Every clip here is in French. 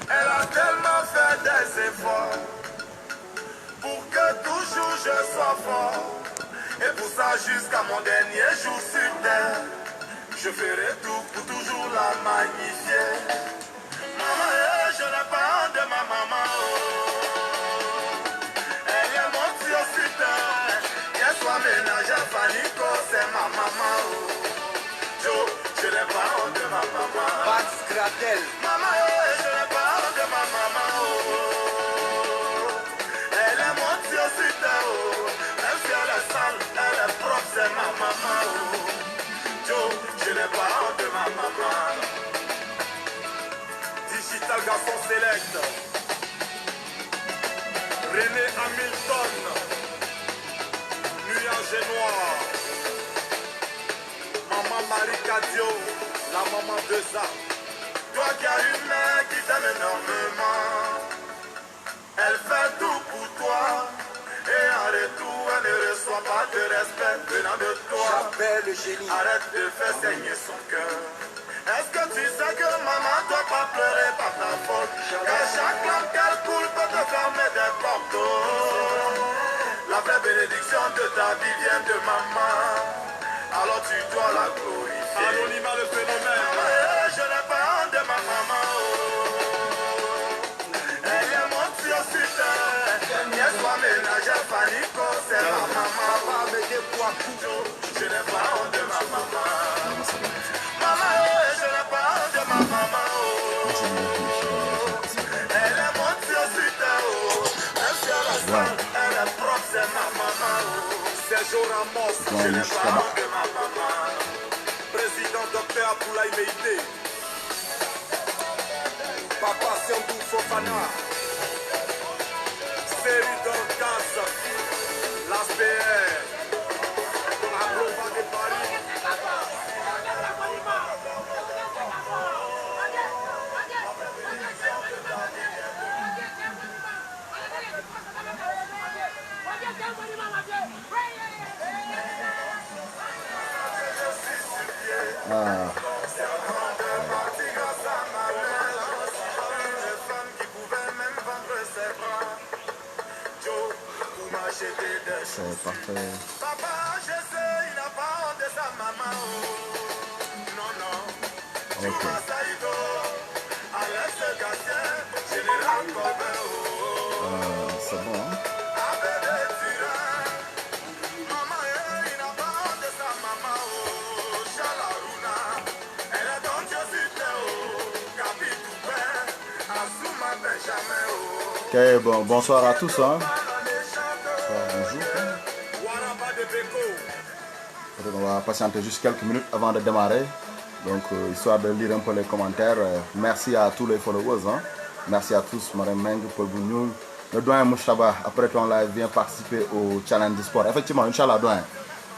Elle a tellement fait des efforts pour que toujours je sois fort. Et pour ça, jusqu'à mon dernier jour sur terre, je ferai tout pour toujours la magnifier. Maman, je n'ai pas honte de ma maman. Elle est mon Dieu sur terre. Qu'elle soit ménagère, Fanico, c'est ma maman. Joe, je n'ai pas honte de ma maman. Max Gratel. Maman, je n'ai pas honte de ma maman. Elle est mon Dieu sur terre. Même si elle est sale, elle est propre, c'est ma maman. Joe, je n'ai pas honte de ma maman. Digital garçon select. René Hamilton. Nuage noir. Maman Marie Cadio, la maman de ça. Toi qui as une mère qui t'aime énormément. Elle fait tout pour toi. Et en retour, elle ne reçoit pas de respect venant de toi. J'appelle le génie. Arrête de faire saigner son cœur. Est-ce que tu sais que maman ne doit pas pleurer par ta faute? Que chaque lampe qu'elle coule peut te fermer des portes. La vraie bénédiction de ta vie vient de maman. Alors tu dois la glorifier. Anonymat le phénomène. Je n'ai pas honte de ma maman. Elle est mon Dieu sur terre. Qu'elle soit ménagère, Fanico, c'est ma maman. Papa me débois tout. Je n'ai pas honte de ma maman. Maman, je n'ai pas honte de ma maman. Elle est mon Dieu sur terre. Même si elle est sale, elle est propre, c'est ma maman. Sergio Ramos, je n'ai pas honte de ma maman. Président Dr Abdoulaye Meïté. Papa Siandou Fofana. Série Dorcas. L'ASPR. Aglova de Paris. C'est parfait. Papa, je sais, il n'a pas honte de sa maman. Non, non. Ok. Alex Gatien, Général Colbert. C'est bon, hein? Maman, il n'a pas honte de sa maman. Chalaruna, elle est dans Dieu sur terre. Gabi Toupin, Assouma Benjamin. Ok, bon, bonsoir à tous, hein? Bonjour. Peut-être on va patienter juste quelques minutes avant de démarrer. Donc, histoire de lire un peu les commentaires. Merci à tous les followers. Hein. Merci à tous. Marem Meng, Paul Bougnoul, le doyen Mouchaba. Après ton live, vient participer au challenge du sport. Effectivement, Inch'Allah, doyen.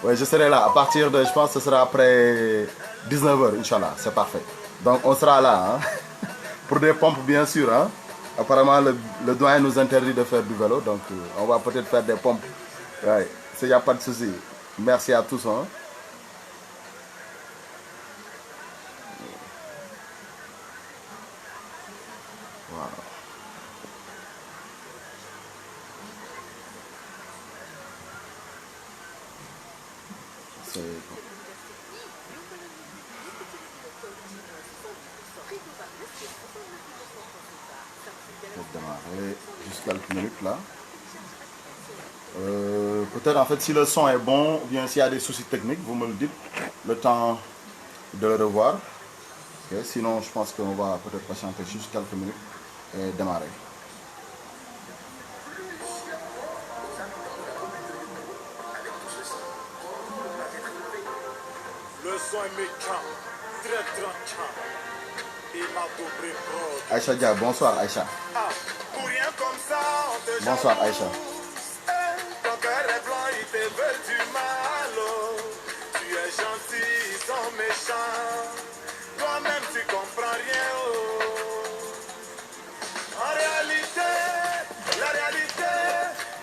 Oui, je serai là à partir de, je pense que ce sera après 19h, Inch'Allah. C'est parfait. Donc, on sera là. Hein. Pour des pompes, bien sûr. Hein. Apparemment, le doyen nous interdit de faire du vélo. Donc, on va peut-être faire des pompes. Ouais, il n'y a pas de souci. Merci à tous. Hein. Voilà. C'est bon. Je vais démarrer juste quelques minutes là. Peut-être en fait si le son est bon ou bien s'il y a des soucis techniques, vous me le dites, le temps de le revoir. Okay. Sinon je pense qu'on va peut-être patienter juste quelques minutes et démarrer. Le son est méchant, très tranchant. Il m'a doublé pro. Aïcha Dia, bonsoir Aïcha. Ah, pour rien comme ça, on te Bonsoir Aïcha. Ton cœur est blanc, ils te veulent du mal. Oh. Tu es gentil, ils sont méchants. Toi-même, tu comprends rien. Oh. En réalité, la réalité,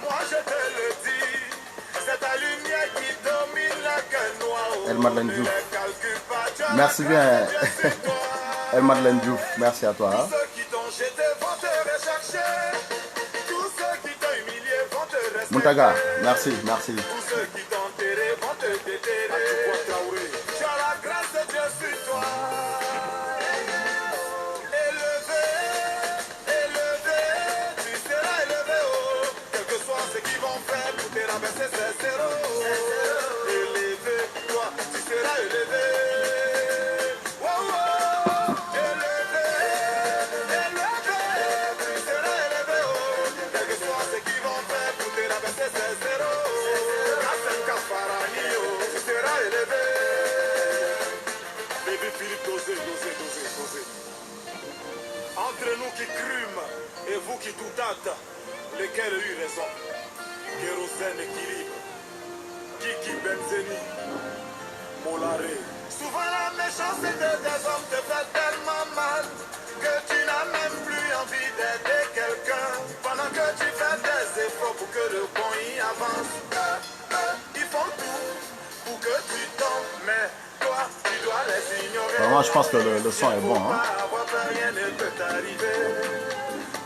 moi je te le dis, c'est ta lumière qui domine le cœur noir. Elle Madeleine Diouf. Ne calcule pas, tu as Merci bien. la grâce de Dieu sur toi. El Madeleine Diouf, merci à toi. Tous ceux qui t'ont jeté vont te rechercher. Tous ceux qui t'ont humilié vont te respecter. Muntaga, merci, merci. Tous ceux qui t'ont enterré vont te déterrer. Tu as la grâce de Dieu sur toi. Élevé, élevé, tu seras élevé, oh. Quel que soit ce qu'ils vont faire pour te rabaisser, c'est zéro. Élevé, toi, tu seras élevé. Oh, oh. Élevé, élevé, tu seras élevé, oh. Quel que soit ce qu'ils vont faire pour te rabaisser, c'est zéro. Kassem Kafarani, oh, tu seras élevé. Baby Philippe, dosez, dosez, dosez, dosez. Entre nous qui crûmes et vous qui doutâtes, lesquels eut raison? Kérosène équilibre, Kiki Benzeni, Molare. Souvent la méchanceté des hommes te fait tellement mal que tu n'as même plus envie d'aider quelqu'un. Pendant que tu fais des efforts pour que le bon y avance, ils font tout pour que tu tombes, mais toi, tu dois les ignorer. Vraiment, je pense que le son est bon. Hein. Rien ne peut t'arriver.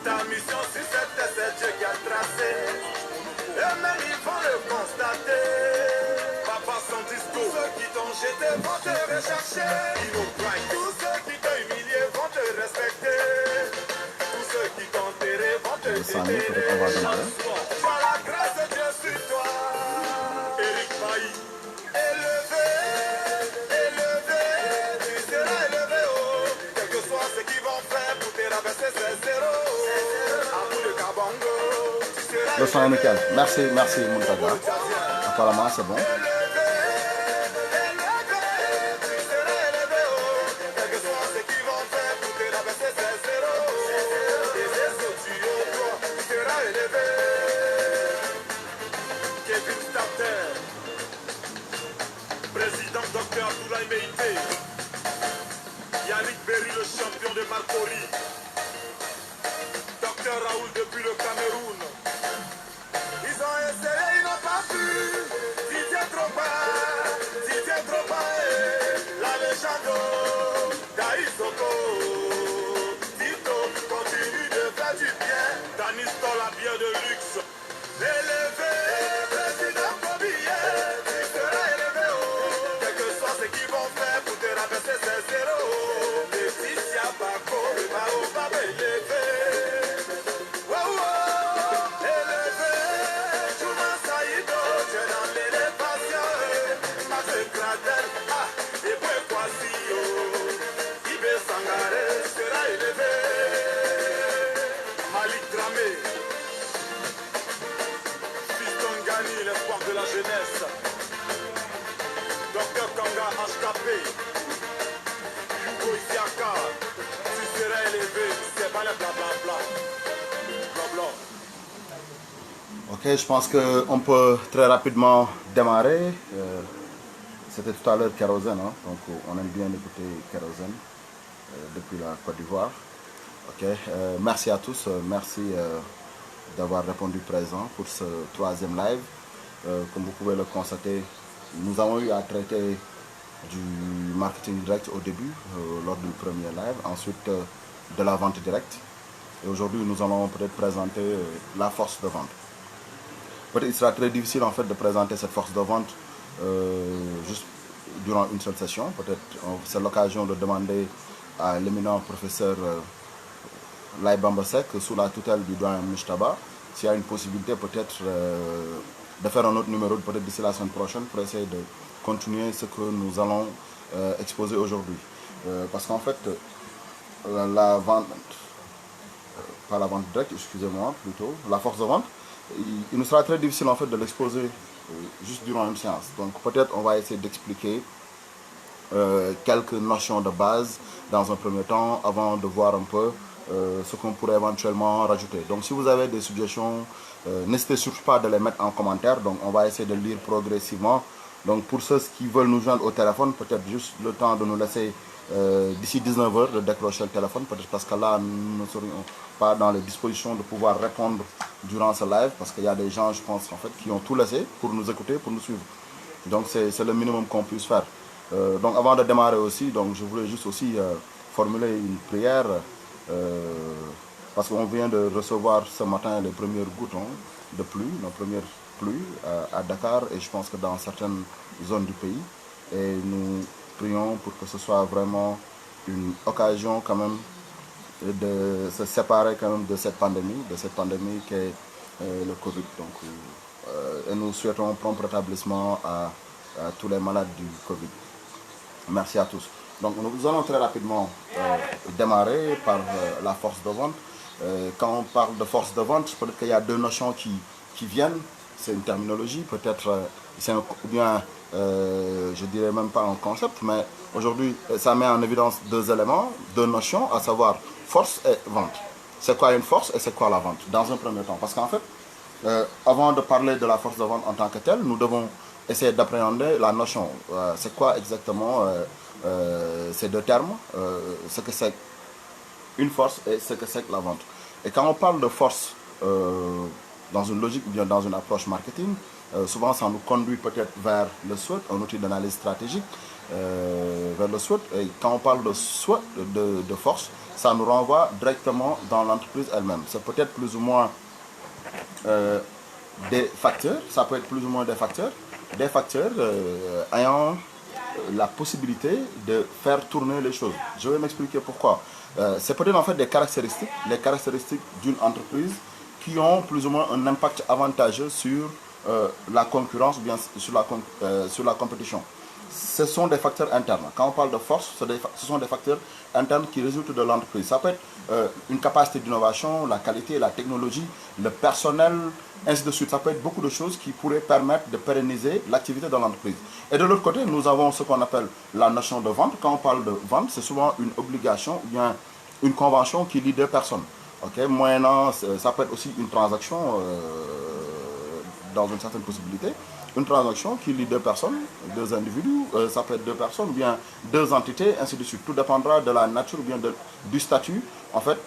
Ta mission sur cette terre, c'est Dieu qui a tracé. Eux-mêmes, ils vont le constater. Papa sans discours. Tous ceux qui t'ont jeté vont te rechercher. Tous ceux qui t'ont humilié vont te respecter. Tous ceux qui t'ont enterré vont te déterrer. Tu as la grâce de Dieu sur toi. Eric Bailly. Élevé, élevé, tu seras élevé, oh. Quel que soit ce qu'ils vont faire pour te rabaisser, c'est zéro. À bout de Kabongo, tu seras Le son est nickel. Merci, merci Muntaga. Apparemment, c'est bon. élevé, élevé, tu seras élevé, oh. Quel que soit ce qu'ils vont faire pour te rabaisser, c'est zéro. Des réseaux, tu seras élevé. Kevin Starter. Président Dr Abdoulaye Meïté, Yannick Berry, le champion de Marcori, Dr Raoul depuis le Cameroun. Ils ont essayé, ils n'ont pas pu. Didier Drogba, la légende d'Aïsoko. Tito continue de faire du bien. Danis la bière de luxe. Élevé, président Kobiye, tu seras élevé, oh. Quel que soit ce qu'ils vont faire pour te rabaisser, c'est zéro. Laetitia Bako, le Baobab élevé. Oh, oh, élevé. Juma Saïdo, tu es dans l'élévation. Max Gradel, ah, et puis Kwasio. Ibe Sangare sera élevé. Malik Dramé. L'espoir de la jeunesse. Dr Kanga HKP. Hugo Isiaka. Tu seras élevé. C'est pas le blablabla. Blabla. Ok, je pense qu'on peut très rapidement démarrer. C'était tout à l'heure Kérosène, hein? Donc on aime bien écouter Kérosène depuis la Côte d'Ivoire. Ok, merci à tous, merci d'avoir répondu présent pour ce troisième live. Comme vous pouvez le constater, nous avons eu à traiter du marketing direct au début, lors du premier live, ensuite de la vente directe. Et aujourd'hui, nous allons peut-être présenter la force de vente. Peut-être il sera très difficile en fait de présenter cette force de vente juste durant une seule session. Peut-être c'est l'occasion de demander à l'éminent professeur Laye Bamba Seck, sous la tutelle du doyen Moustaba, s'il y a une possibilité peut-être de faire un autre numéro peut-être d'ici la semaine prochaine pour essayer de continuer ce que nous allons exposer aujourd'hui. Parce qu'en fait, la vente, pas la vente directe, excusez-moi plutôt, la force de vente, il nous sera très difficile en fait de l'exposer juste durant une séance. Donc peut-être on va essayer d'expliquer quelques notions de base dans un premier temps avant de voir un peu ce qu'on pourrait éventuellement rajouter. Donc si vous avez des suggestions, n'hésitez surtout pas de les mettre en commentaire. Donc on va essayer de lire progressivement. Donc pour ceux qui veulent nous joindre au téléphone, peut-être juste le temps de nous laisser d'ici 19 h de décrocher le téléphone, peut-être parce que là nous ne serions pas dans les dispositions de pouvoir répondre durant ce live, parce qu'il y a des gens, je pense en fait, qui ont tout laissé pour nous écouter, pour nous suivre. Donc c'est le minimum qu'on puisse faire. Donc avant de démarrer aussi, donc je voulais juste aussi formuler une prière, parce qu'on vient de recevoir ce matin les premiers gouttons de pluie, nos premières pluies à Dakar et je pense que dans certaines zones du pays. Et nous prions pour que ce soit vraiment une occasion quand même de se séparer quand même de cette pandémie qu'est le Covid. Donc, et nous souhaitons prompt rétablissement à tous les malades du Covid. Merci à tous. Donc nous allons très rapidement démarrer par la force de vente. Quand on parle de force de vente, peut-être qu'il y a deux notions qui viennent. C'est une terminologie, peut-être c'est ou bien, je dirais même pas un concept, mais aujourd'hui ça met en évidence deux éléments, deux notions, à savoir force et vente. C'est quoi une force et c'est quoi la vente dans un premier temps? Parce qu'en fait, avant de parler de la force de vente en tant que telle, nous devons essayer d'appréhender la notion. C'est quoi exactement ces deux termes, ce que c'est une force et ce que c'est que la vente. Et quand on parle de force dans une logique ou bien dans une approche marketing, souvent ça nous conduit peut-être vers le SWOT, un outil d'analyse stratégique, vers le SWOT. Et quand on parle de SWOT, de force, ça nous renvoie directement dans l'entreprise elle-même. C'est peut-être plus ou moins des facteurs, ça peut être plus ou moins des facteurs ayant la possibilité de faire tourner les choses. Je vais m'expliquer pourquoi. C'est peut-être en fait des caractéristiques, les caractéristiques d'une entreprise qui ont plus ou moins un impact avantageux sur la concurrence ou bien sur la compétition. Ce sont des facteurs internes. Quand on parle de force, ce sont des facteurs internes qui résultent de l'entreprise. Ça peut être une capacité d'innovation, la qualité, la technologie, le personnel, ainsi de suite. Ça peut être beaucoup de choses qui pourraient permettre de pérenniser l'activité de l'entreprise. Et de l'autre côté, nous avons ce qu'on appelle la notion de vente. Quand on parle de vente, c'est souvent une obligation ou bien une convention qui lie deux personnes. Okay? Moyennant, ça peut être aussi une transaction dans une certaine possibilité. Une transaction qui lie deux personnes, deux individus, ça peut être deux personnes ou bien deux entités, ainsi de suite. Tout dépendra de la nature ou bien du statut, en fait,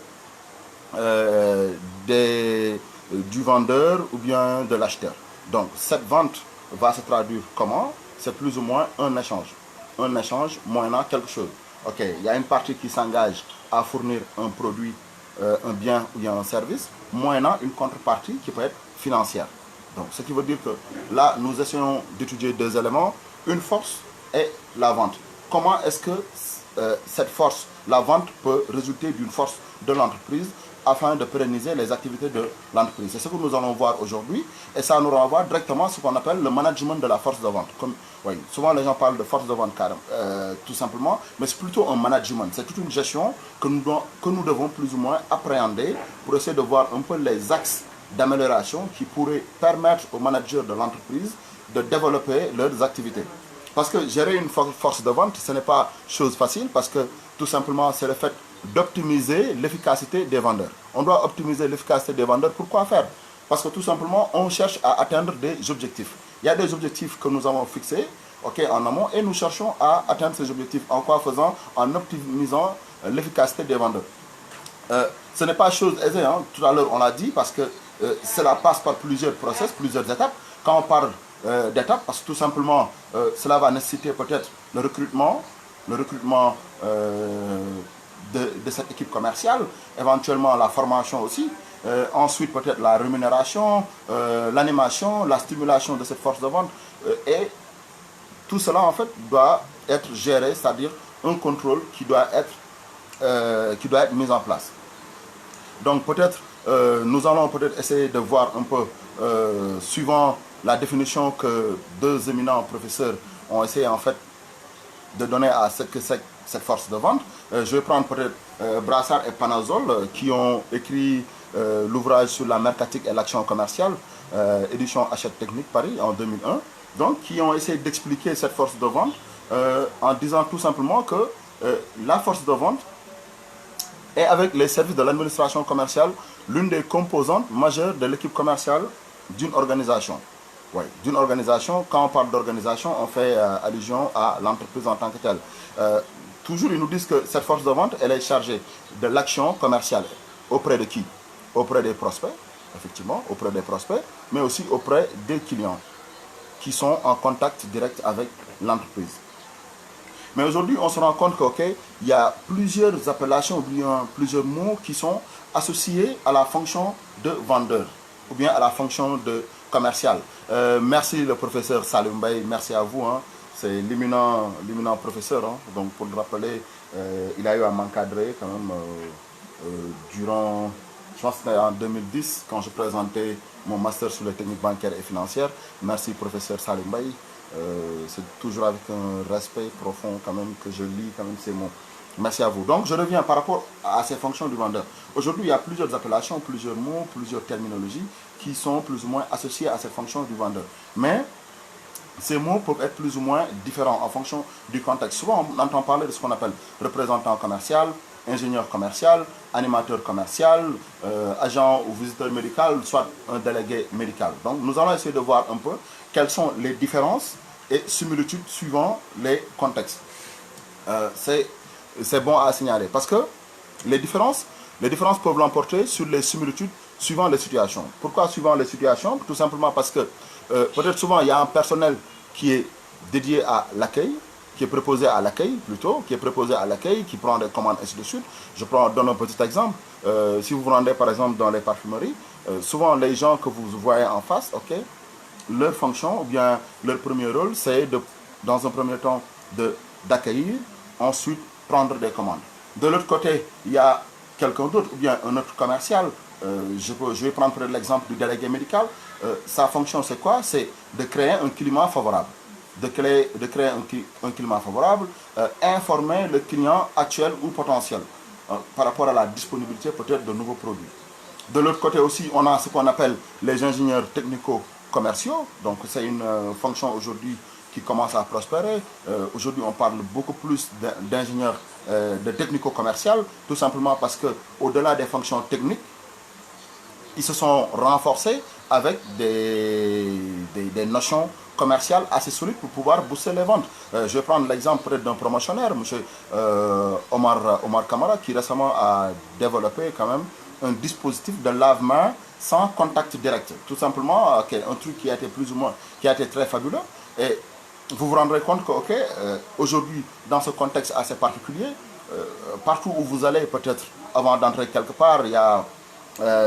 du vendeur ou bien de l'acheteur. Donc, cette vente va se traduire comment? C'est plus ou moins un échange. Un échange moyennant quelque chose. Ok, il y a une partie qui s'engage à fournir un produit, un bien ou bien un service, moyennant une contrepartie qui peut être financière. Donc, ce qui veut dire que là, nous essayons d'étudier deux éléments, une force et la vente. Comment est-ce que cette force, la vente, peut résulter d'une force de l'entreprise afin de pérenniser les activités de l'entreprise? C'est ce que nous allons voir aujourd'hui et ça nous renvoie directement à ce qu'on appelle le management de la force de vente. Comme, oui, souvent les gens parlent de force de vente tout simplement, mais c'est plutôt un management. C'est toute une gestion que nous devons plus ou moins appréhender pour essayer de voir un peu les axes d'amélioration qui pourraient permettre aux managers de l'entreprise de développer leurs activités. Parce que gérer une force de vente, ce n'est pas chose facile parce que tout simplement c'est le fait d'optimiser l'efficacité des vendeurs. On doit optimiser l'efficacité des vendeurs. Pourquoi faire? Parce que tout simplement on cherche à atteindre des objectifs. Il y a des objectifs que nous avons fixés en amont et nous cherchons à atteindre ces objectifs. En quoi faisant? En optimisant l'efficacité des vendeurs. Ce n'est pas chose aisée, hein. Tout à l'heure on l'a dit, parce que cela passe par plusieurs process, plusieurs étapes. Quand on parle d'étapes, parce que tout simplement cela va nécessiter peut-être le recrutement de cette équipe commerciale, éventuellement la formation aussi, ensuite peut-être la rémunération, l'animation, la stimulation de cette force de vente, et tout cela en fait doit être géré, c'est-à-dire un contrôle qui doit être mis en place. Donc peut-être nous allons peut-être essayer de voir un peu, suivant la définition que deux éminents professeurs ont essayé en fait de donner à ce que c'est cette force de vente. Je vais prendre peut-être Brassard et Panazol qui ont écrit l'ouvrage sur la mercatique et l'action commerciale, édition Hachette Technique Paris en 2001, donc qui ont essayé d'expliquer cette force de vente en disant tout simplement que la force de vente est avec les services de l'administration commerciale l'une des composantes majeures de l'équipe commerciale d'une organisation. Oui, d'une organisation. Quand on parle d'organisation, on fait allusion à l'entreprise en tant que telle. Toujours, ils nous disent que cette force de vente, elle est chargée de l'action commerciale. Auprès de qui? Auprès des prospects, effectivement, auprès des prospects, mais aussi auprès des clients qui sont en contact direct avec l'entreprise. Mais aujourd'hui, on se rend compte qu'il y a plusieurs appellations, ou bien plusieurs mots qui sont associés à la fonction de vendeur, ou bien à la fonction de commercial. Merci le professeur Salim Mbaye, merci à vous. Hein. C'est l'éminent professeur. Hein. Donc pour le rappeler, il a eu à m'encadrer quand même durant, je pense que c'était en 2010, quand je présentais mon master sur les techniques bancaires et financières. Merci professeur Salim Mbaye. C'est toujours avec un respect profond quand même que je lis quand même ces mots. Merci à vous. Donc je reviens par rapport à ces fonctions du vendeur. Aujourd'hui, il y a plusieurs appellations, plusieurs mots, plusieurs terminologies qui sont plus ou moins associées à cette fonction du vendeur. Mais ces mots peuvent être plus ou moins différents en fonction du contexte. Souvent, on entend parler de ce qu'on appelle représentant commercial, ingénieur commercial, animateur commercial, agent ou visiteur médical, soit un délégué médical. Donc, nous allons essayer de voir un peu quelles sont les différences et similitudes suivant les contextes. C'est bon à signaler parce que les différences peuvent l'emporter sur les similitudes suivant les situations. Pourquoi suivant les situations? Tout simplement parce que peut-être souvent il y a un personnel qui est dédié à l'accueil, qui est préposé à l'accueil plutôt, qui est préposé à l'accueil, qui prend des commandes, ainsi de suite. Donne un petit exemple. Si vous vous rendez par exemple dans les parfumeries, souvent les gens que vous voyez en face, ok, leur fonction ou bien leur premier rôle, c'est dans un premier temps d'accueillir, ensuite prendre des commandes. De l'autre côté, il y a quelqu'un d'autre ou bien un autre commercial. Je vais prendre l'exemple du délégué médical. Sa fonction, c'est quoi? C'est de créer un climat favorable. De créer un climat favorable, informer le client actuel ou potentiel par rapport à la disponibilité peut-être de nouveaux produits. De l'autre côté aussi, on a ce qu'on appelle les ingénieurs technico-commerciaux. Donc c'est une fonction aujourd'hui qui commence à prospérer. Aujourd'hui, on parle beaucoup plus d'ingénieurs de technico-commercial, tout simplement parce qu'au-delà des fonctions techniques, ils se sont renforcés avec des notions commerciales assez solides pour pouvoir booster les ventes. Je vais prendre l'exemple peut-être d'un promotionnaire, M. Omar Kamara, qui récemment a développé quand même un dispositif de lave-main sans contact direct. Tout simplement, un truc qui a été plus ou moins, qui a été très fabuleux. Et vous vous rendrez compte que, aujourd'hui, dans ce contexte assez particulier, partout où vous allez, peut-être avant d'entrer quelque part, il y a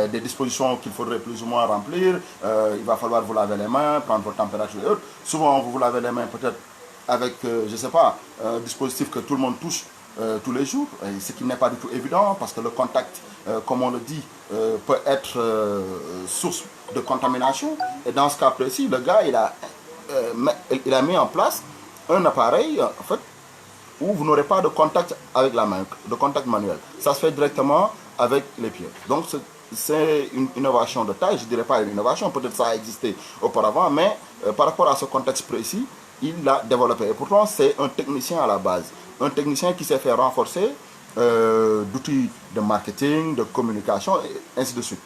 des dispositions qu'il faudrait plus ou moins remplir. Il va falloir vous laver les mains, prendre votre température et autres. Souvent, vous vous lavez les mains peut-être avec, je ne sais pas, un dispositif que tout le monde touche tous les jours, ce qui n'est pas du tout évident parce que le contact, comme on le dit, peut être source de contamination. Et dans ce cas précis, le gars, il a mis en place un appareil, en fait, où vous n'aurez pas de contact avec la main, de contact manuel. Ça se fait directement avec les pieds. Donc, c'est une innovation de taille. Je ne dirais pas une innovation, peut-être ça a existé auparavant, mais par rapport à ce contexte précis, il l'a développé. Et pourtant, c'est un technicien à la base. Un technicien qui s'est fait renforcer d'outils de marketing, de communication, et ainsi de suite.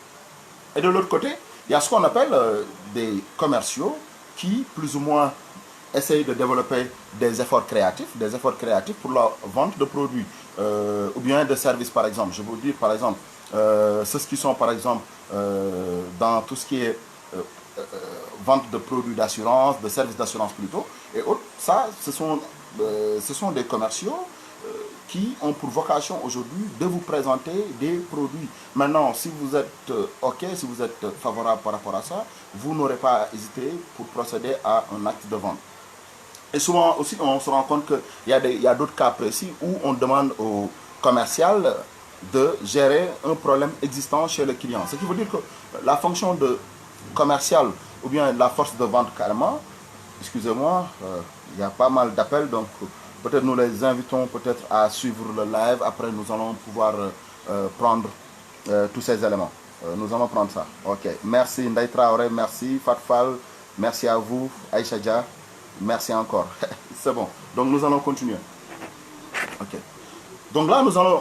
Et de l'autre côté, il y a ce qu'on appelle des commerciaux qui, plus ou moins, essayent de développer des efforts créatifs pour la vente de produits ou bien de services, par exemple. Je vous dis, par exemple, ceux qui sont, par exemple, dans tout ce qui est vente de produits d'assurance, de services d'assurance plutôt, et autres. Ça, ce sont des commerciaux qui ont pour vocation aujourd'hui de vous présenter des produits. Maintenant, si vous êtes si vous êtes favorable par rapport à ça, vous n'aurez pas à hésiter pour procéder à un acte de vente. Et souvent aussi, on se rend compte qu'il y a d'autres cas précis où on demande au commercial de gérer un problème existant chez le client. Ce qui veut dire que la fonction de commercial ou bien la force de vente carrément, excusez-moi, il y a pas mal d'appels, donc peut-être nous les invitons peut-être à suivre le live. Après, nous allons pouvoir prendre tous ces éléments. Nous allons prendre ça. Ok. Merci Ndaï Traoré, merci Fatfal, merci à vous, Aïcha Dia, merci encore. C'est bon. Donc nous allons continuer. Ok. Donc là, nous allons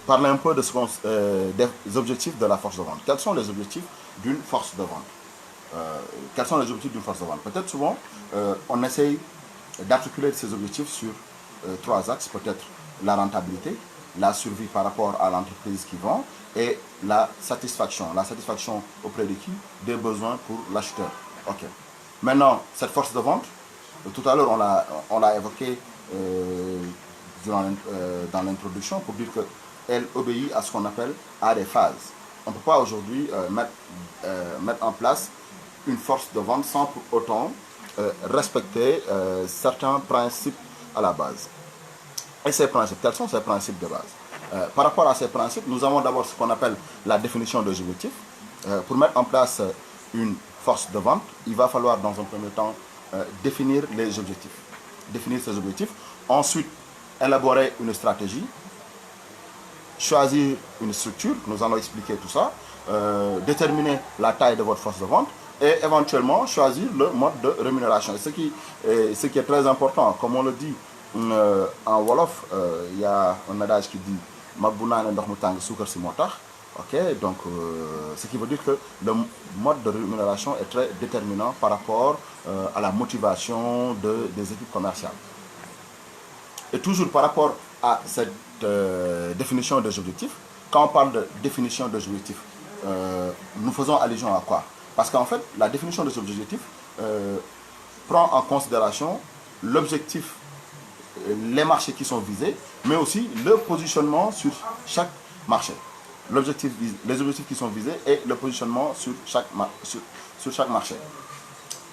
parler un peu des objectifs de la force de vente. Quels sont les objectifs d'une force de vente? Quels sont les objectifs d'une force de vente? Peut-être souvent, on essaye d'articuler ces objectifs sur 3 axes, peut-être la rentabilité, la survie par rapport à l'entreprise qui vend et la satisfaction auprès de qui? Des besoins pour l'acheteur. Ok. Maintenant, cette force de vente, tout à l'heure on l'a évoqué dans l'introduction pour dire qu'elle obéit à ce qu'on appelle à des phases. On ne peut pas aujourd'hui mettre en place une force de vente sans pour autant respecter certains principes à la base. Et ces principes, quels sont ces principes de base? Par rapport à ces principes, nous avons d'abord ce qu'on appelle la définition des objectifs. Pour mettre en place une force de vente, il va falloir dans un premier temps définir les objectifs. Définir ces objectifs. Ensuite, élaborer une stratégie. Choisir une structure, nous allons expliquer tout ça. Déterminer la taille de votre force de vente. Et éventuellement choisir le mode de rémunération. Ce qui est très important, comme on le dit en Wolof, il y a un adage qui dit ok, donc ce qui veut dire que le mode de rémunération est très déterminant par rapport à la motivation des équipes commerciales. Et toujours par rapport à cette définition des objectifs, quand on parle de définition des objectifs, nous faisons allusion à quoi? Parce qu'en fait, la définition des objectifs prend en considération l'objectif, les marchés qui sont visés, mais aussi le positionnement sur chaque marché. Les objectifs qui sont visés et le positionnement sur chaque marché.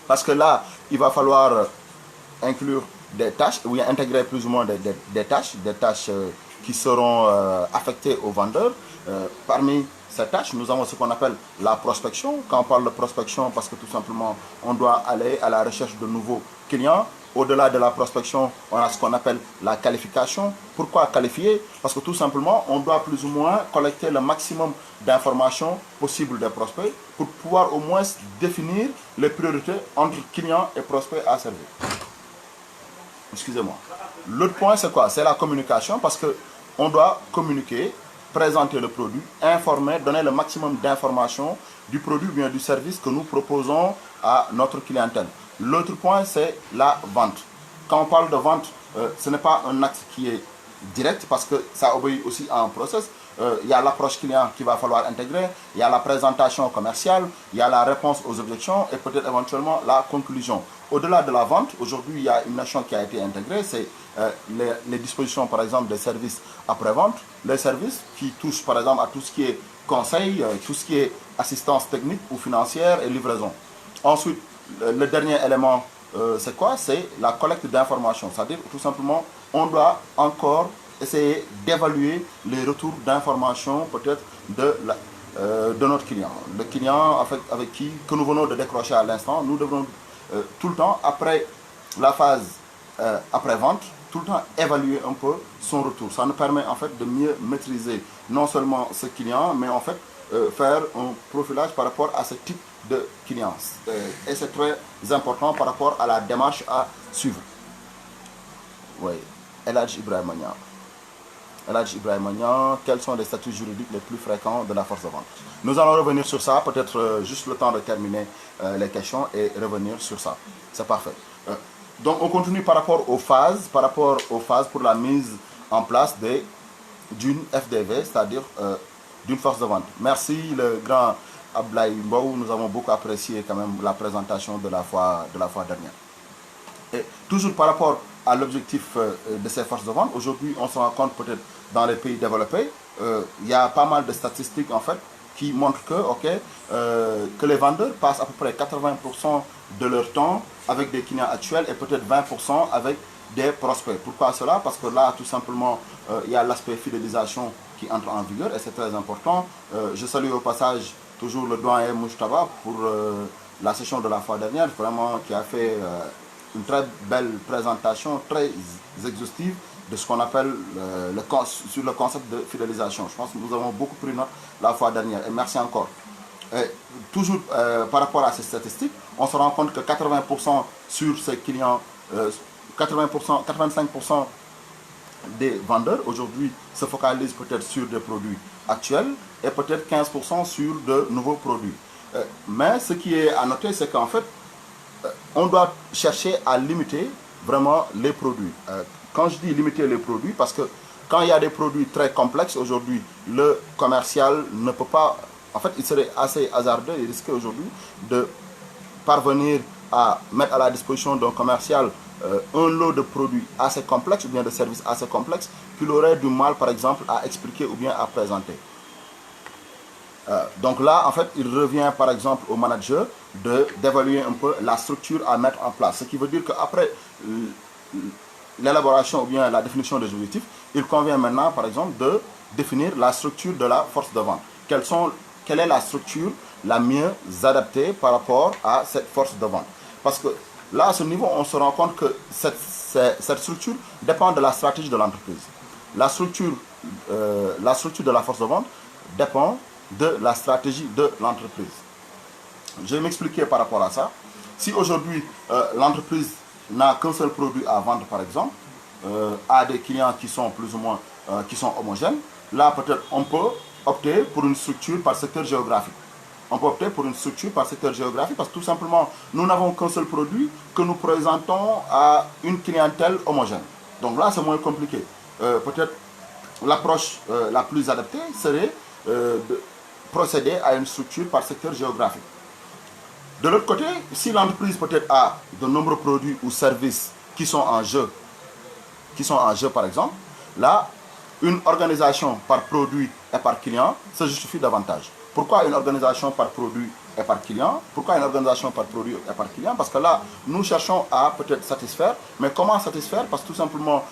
Parce que là, il va falloir inclure des tâches, ou intégrer plus ou moins des tâches qui seront affectées aux vendeurs. Parmi ces tâches, nous avons ce qu'on appelle la prospection. Quand on parle de prospection, parce que tout simplement, on doit aller à la recherche de nouveaux clients. Au-delà de la prospection, on a ce qu'on appelle la qualification. Pourquoi qualifier? Parce que tout simplement, on doit plus ou moins collecter le maximum d'informations possibles des prospects pour pouvoir au moins définir les priorités entre clients et prospects à servir. Excusez-moi. L'autre point, c'est quoi? C'est la communication, parce qu'on doit communiquer, présenter le produit, informer, donner le maximum d'informations du produit ou bien du service que nous proposons à notre clientèle. L'autre point, c'est la vente. Quand on parle de vente, ce n'est pas un acte qui est direct parce que ça obéit aussi à un process. Il y a l'approche client qu'il va falloir intégrer, il y a la présentation commerciale, il y a la réponse aux objections et peut-être éventuellement la conclusion. Au-delà de la vente, aujourd'hui, il y a une notion qui a été intégrée, c'est les dispositions, par exemple, des services après-vente, les services qui touchent, par exemple, à tout ce qui est conseil, tout ce qui est assistance technique ou financière et livraison. Ensuite, le dernier élément, c'est quoi? C'est la collecte d'informations. C'est-à-dire, tout simplement, on doit encore essayer d'évaluer les retours d'informations, peut-être, de notre client. Le client avec qui que nous venons de décrocher à l'instant, nous devrons tout le temps, après la phase après-vente, tout le temps évaluer un peu son retour. Ça nous permet en fait de mieux maîtriser non seulement ce client, mais en fait faire un profilage par rapport à ce type de clients. Et c'est très important par rapport à la démarche à suivre. Oui, El Hadj Ibrahima Niang. El Hadj Ibrahima Niang, quels sont les statuts juridiques les plus fréquents de la force de vente? Nous allons revenir sur ça, peut-être juste le temps de terminer les questions et revenir sur ça. C'est parfait. Donc on continue par rapport aux phases pour la mise en place d'une FDV, c'est-à-dire d'une force de vente. Merci le grand Ablaye Mbou, nous avons beaucoup apprécié quand même la présentation de la fois dernière. Et toujours par rapport à l'objectif de ces forces de vente, aujourd'hui on se rend compte peut-être dans les pays développés, il y a pas mal de statistiques en fait qui montrent que les vendeurs passent à peu près 80% de leur temps avec des clients actuels et peut-être 20% avec des prospects. Pourquoi cela? Parce que là tout simplement il y a l'aspect fidélisation qui entre en vigueur et c'est très important. Je salue au passage toujours le doyen Moustaba pour la session de la fois dernière, vraiment qui a fait une très belle présentation, très exhaustive de ce qu'on appelle sur le concept de fidélisation. Je pense que nous avons beaucoup pris note la fois dernière et merci encore. Et toujours par rapport à ces statistiques, on se rend compte que 80% sur ces clients, 85% des vendeurs aujourd'hui se focalisent peut-être sur des produits actuels et peut-être 15% sur de nouveaux produits. Mais ce qui est à noter, c'est qu'en fait, on doit chercher à limiter vraiment les produits. Quand je dis limiter les produits, parce que quand il y a des produits très complexes aujourd'hui, le commercial ne peut pas, en fait il serait assez hasardeux et risqué aujourd'hui de parvenir à mettre à la disposition d'un commercial un lot de produits assez complexes ou bien de services assez complexes qu'il aurait du mal, par exemple, à expliquer ou bien à présenter. Donc là, en fait, il revient, par exemple, au manager d'évaluer un peu la structure à mettre en place. Ce qui veut dire qu'après l'élaboration ou bien la définition des objectifs, il convient maintenant, par exemple, de définir la structure de la force de vente. Quelle est la structure la mieux adaptée par rapport à cette force de vente? Parce que là, à ce niveau, on se rend compte que cette structure dépend de la stratégie de l'entreprise. La structure de la force de vente dépend de la stratégie de l'entreprise. Je vais m'expliquer par rapport à ça. Si aujourd'hui, l'entreprise n'a qu'un seul produit à vendre, par exemple, à des clients qui sont plus ou moins qui sont homogènes, là, peut-être, on peut opter pour une structure par secteur géographique. On peut opter pour une structure par secteur géographique parce que tout simplement, nous n'avons qu'un seul produit que nous présentons à une clientèle homogène. Donc là, c'est moins compliqué. Peut-être l'approche la plus adaptée serait de procéder à une structure par secteur géographique. De l'autre côté, si l'entreprise peut-être a de nombreux produits ou services qui sont en jeu par exemple, là, une organisation par produit et par client se justifie davantage. Pourquoi une organisation par produit et par client? Pourquoi une organisation par produit et par client? Parce que là, nous cherchons à peut-être satisfaire, mais comment satisfaire? Parce que tout simplement,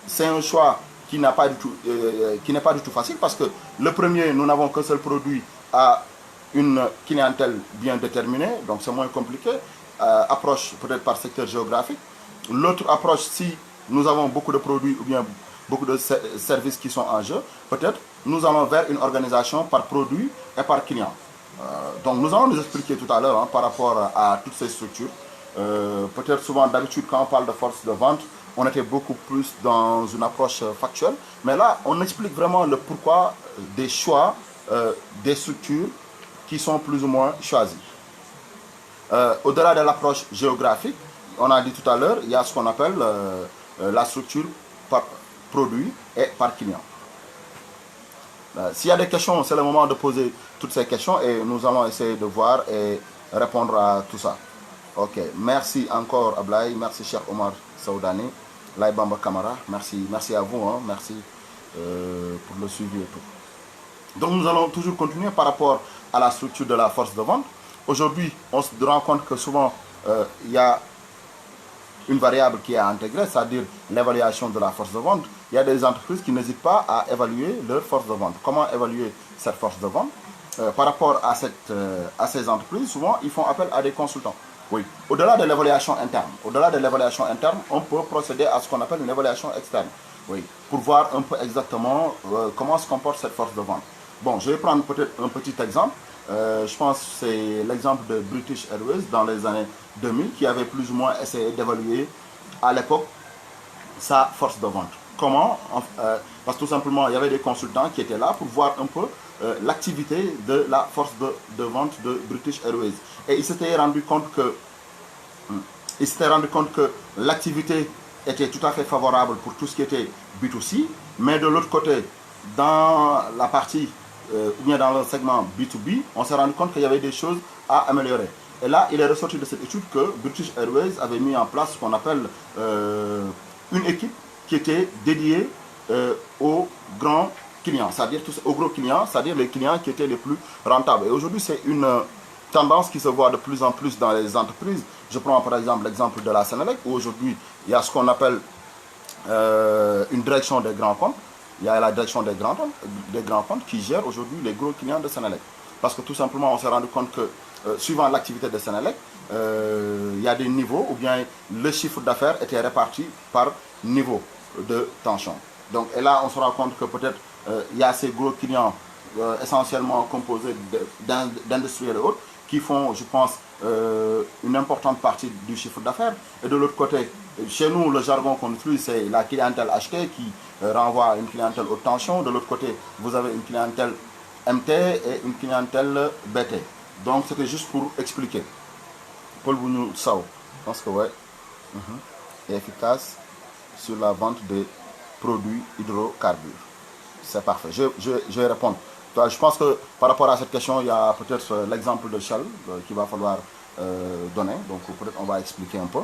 c'est un choix qui n'est pas du tout facile, parce que le premier, nous n'avons qu'un seul produit à une clientèle bien déterminée, donc c'est moins compliqué. Approche peut-être par secteur géographique. L'autre approche, si nous avons beaucoup de produits ou bien beaucoup de services qui sont en jeu, peut-être nous allons vers une organisation par produit et par client. Donc nous allons nous expliquer tout à l'heure par rapport à toutes ces structures. Peut-être souvent d'habitude quand on parle de force de vente, on était beaucoup plus dans une approche factuelle, mais là on explique vraiment le pourquoi des choix des structures qui sont plus ou moins choisies. Au-delà de l'approche géographique, on a dit tout à l'heure, il y a ce qu'on appelle la structure par produit et par client. S'il y a des questions, c'est le moment de poser toutes ces questions et nous allons essayer de voir et répondre à tout ça. Ok, merci encore Ablaye, merci cher Omar Saoudani, Laye Bamba Kamara, merci à vous, hein, merci pour le suivi et tout. Donc nous allons toujours continuer par rapport à la structure de la force de vente. Aujourd'hui, on se rend compte que souvent, il y a une variable qui est à intégrer, c'est-à-dire l'évaluation de la force de vente. Il y a des entreprises qui n'hésitent pas à évaluer leur force de vente. Comment évaluer cette force de vente? Par rapport à ces entreprises, souvent, ils font appel à des consultants. Oui. Au-delà de l'évaluation interne, on peut procéder à ce qu'on appelle une évaluation externe. Oui. Pour voir un peu exactement comment se comporte cette force de vente. Bon, je vais prendre peut-être un petit exemple. Je pense que c'est l'exemple de British Airways dans les années 2000 qui avait plus ou moins essayé d'évaluer à l'époque sa force de vente. Comment? Parce que tout simplement, il y avait des consultants qui étaient là pour voir un peu l'activité de la force de vente de British Airways. Et ils s'étaient rendu compte que l'activité était tout à fait favorable pour tout ce qui était B2C, mais de l'autre côté, dans la partie ou bien dans le segment B2B, on s'est rendu compte qu'il y avait des choses à améliorer. Et là, il est ressorti de cette étude que British Airways avait mis en place ce qu'on appelle une équipe qui était dédiée aux grands clients, c'est-à-dire aux gros clients, c'est-à-dire les clients qui étaient les plus rentables. Et aujourd'hui, c'est une tendance qui se voit de plus en plus dans les entreprises. Je prends par exemple l'exemple de la Sénélec, où aujourd'hui, il y a ce qu'on appelle une direction des grands comptes. Il y a la direction des grands comptes qui gère aujourd'hui les gros clients de Sénélec. Parce que tout simplement, on s'est rendu compte que suivant l'activité de Sénélec, il y a des niveaux où bien le chiffre d'affaires était réparti par niveau de tension. Donc, et là, on se rend compte que peut-être il y a ces gros clients essentiellement composés d'industriels et autres qui font, je pense, une importante partie du chiffre d'affaires. Et de l'autre côté, chez nous, le jargon qu'on utilise, c'est la clientèle achetée qui renvoie à une clientèle haute tension. De l'autre côté, vous avez une clientèle MT et une clientèle BT. Donc, c'était juste pour expliquer. Paul Bougnou Sao, je pense que ouais, est efficace sur la vente des produits hydrocarbures. C'est parfait. Je vais répondre. Je pense que par rapport à cette question, il y a peut-être l'exemple de Shell qu'il va falloir donner. Donc peut-être on va expliquer un peu.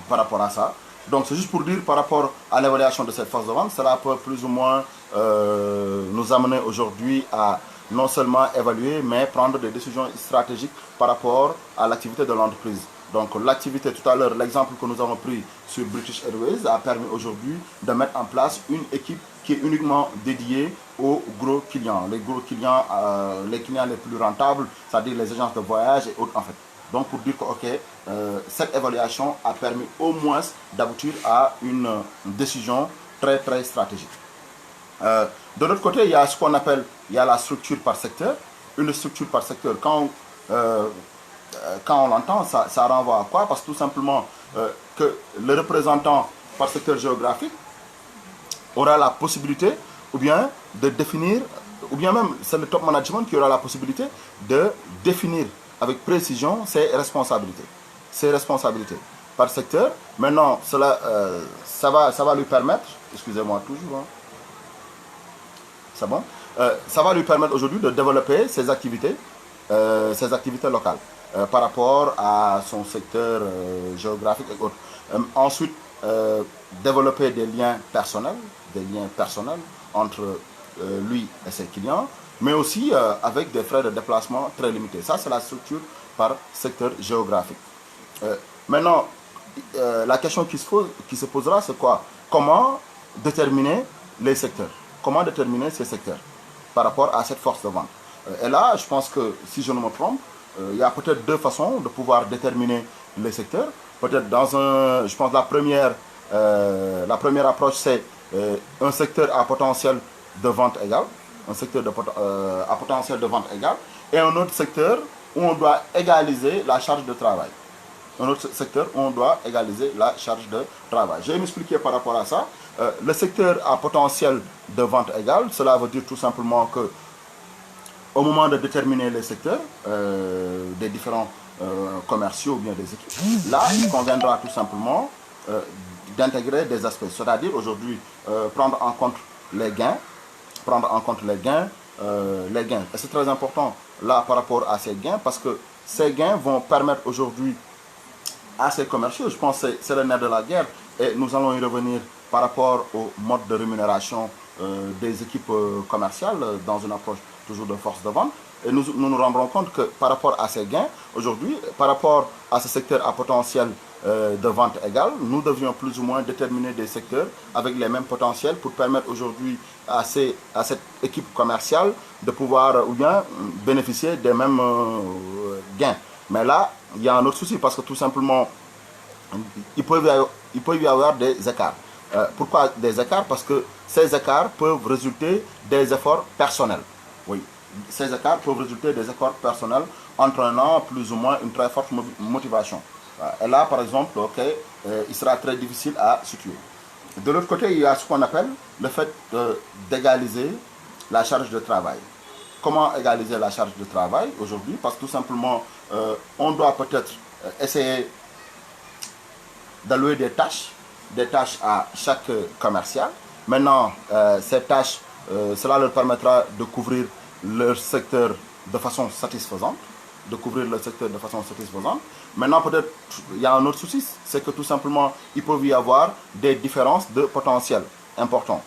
par rapport à ça. Donc c'est juste pour dire par rapport à l'évaluation de cette force de vente, cela peut plus ou moins nous amener aujourd'hui à non seulement évaluer, mais prendre des décisions stratégiques par rapport à l'activité de l'entreprise. Donc l'activité, tout à l'heure, l'exemple que nous avons pris sur British Airways a permis aujourd'hui de mettre en place une équipe qui est uniquement dédiée aux gros clients. Les gros clients, les clients les plus rentables, c'est-à-dire les agences de voyage et autres en fait. Donc pour dire que cette évaluation a permis au moins d'aboutir à une décision très très stratégique. De l'autre côté, il y a ce qu'on appelle la structure par secteur. Une structure par secteur, quand on l'entend, ça renvoie à quoi? Parce que tout simplement que le représentant par secteur géographique aura la possibilité ou bien de définir, ou bien même c'est le top management qui aura la possibilité de définir avec précision ses responsabilités. Ses responsabilités par secteur. Maintenant, cela, ça va lui permettre, excusez-moi toujours, hein, c'est bon, ça va lui permettre aujourd'hui de développer ses activités locales par rapport à son secteur géographique et autres. Ensuite, développer des liens personnels entre lui et ses clients, mais aussi avec des frais de déplacement très limités. Ça, c'est la structure par secteur géographique. Maintenant, la question qui se posera, c'est quoi? Comment déterminer les secteurs? Comment déterminer ces secteurs par rapport à cette force de vente? Et là, je pense que, si je ne me trompe, il y a peut-être deux façons de pouvoir déterminer les secteurs. Peut-être je pense la première approche, c'est un secteur à potentiel de vente égal, un secteur à potentiel de vente égal, et un autre secteur où on doit égaliser la charge de travail. Un autre secteur où on doit égaliser la charge de travail. Je vais m'expliquer par rapport à ça. Le secteur à potentiel de vente égal, cela veut dire tout simplement que au moment de déterminer les secteurs des différents commerciaux ou bien des équipes, là, il conviendra tout simplement d'intégrer des aspects. C'est-à-dire aujourd'hui prendre en compte les gains. Et c'est très important là par rapport à ces gains parce que ces gains vont permettre aujourd'hui à ces commerciaux, je pense que c'est le nerf de la guerre et nous allons y revenir par rapport au mode de rémunération des équipes commerciales dans une approche toujours de force de vente. Et nous rendrons compte que par rapport à ces gains, aujourd'hui, par rapport à ce secteur à potentiel de vente égal, nous devions plus ou moins déterminer des secteurs avec les mêmes potentiels pour permettre aujourd'hui à cette équipe commerciale de pouvoir ou bien bénéficier des mêmes gains. Mais là, il y a un autre souci parce que tout simplement, il peut y avoir des écarts. Pourquoi des écarts? Parce que ces écarts peuvent résulter des efforts personnels. Oui, ces écarts peuvent résulter des efforts personnels entraînant plus ou moins une très forte motivation. Et là, par exemple, il sera très difficile à situer. De l'autre côté, il y a ce qu'on appelle le fait d'égaliser la charge de travail. Comment égaliser la charge de travail aujourd'hui? Parce que tout simplement, on doit peut-être essayer d'allouer des tâches à chaque commercial. Maintenant, ces tâches, cela leur permettra de couvrir leur secteur de façon satisfaisante. Maintenant, peut-être, il y a un autre souci, c'est que tout simplement, il peut y avoir des différences de potentiel importants.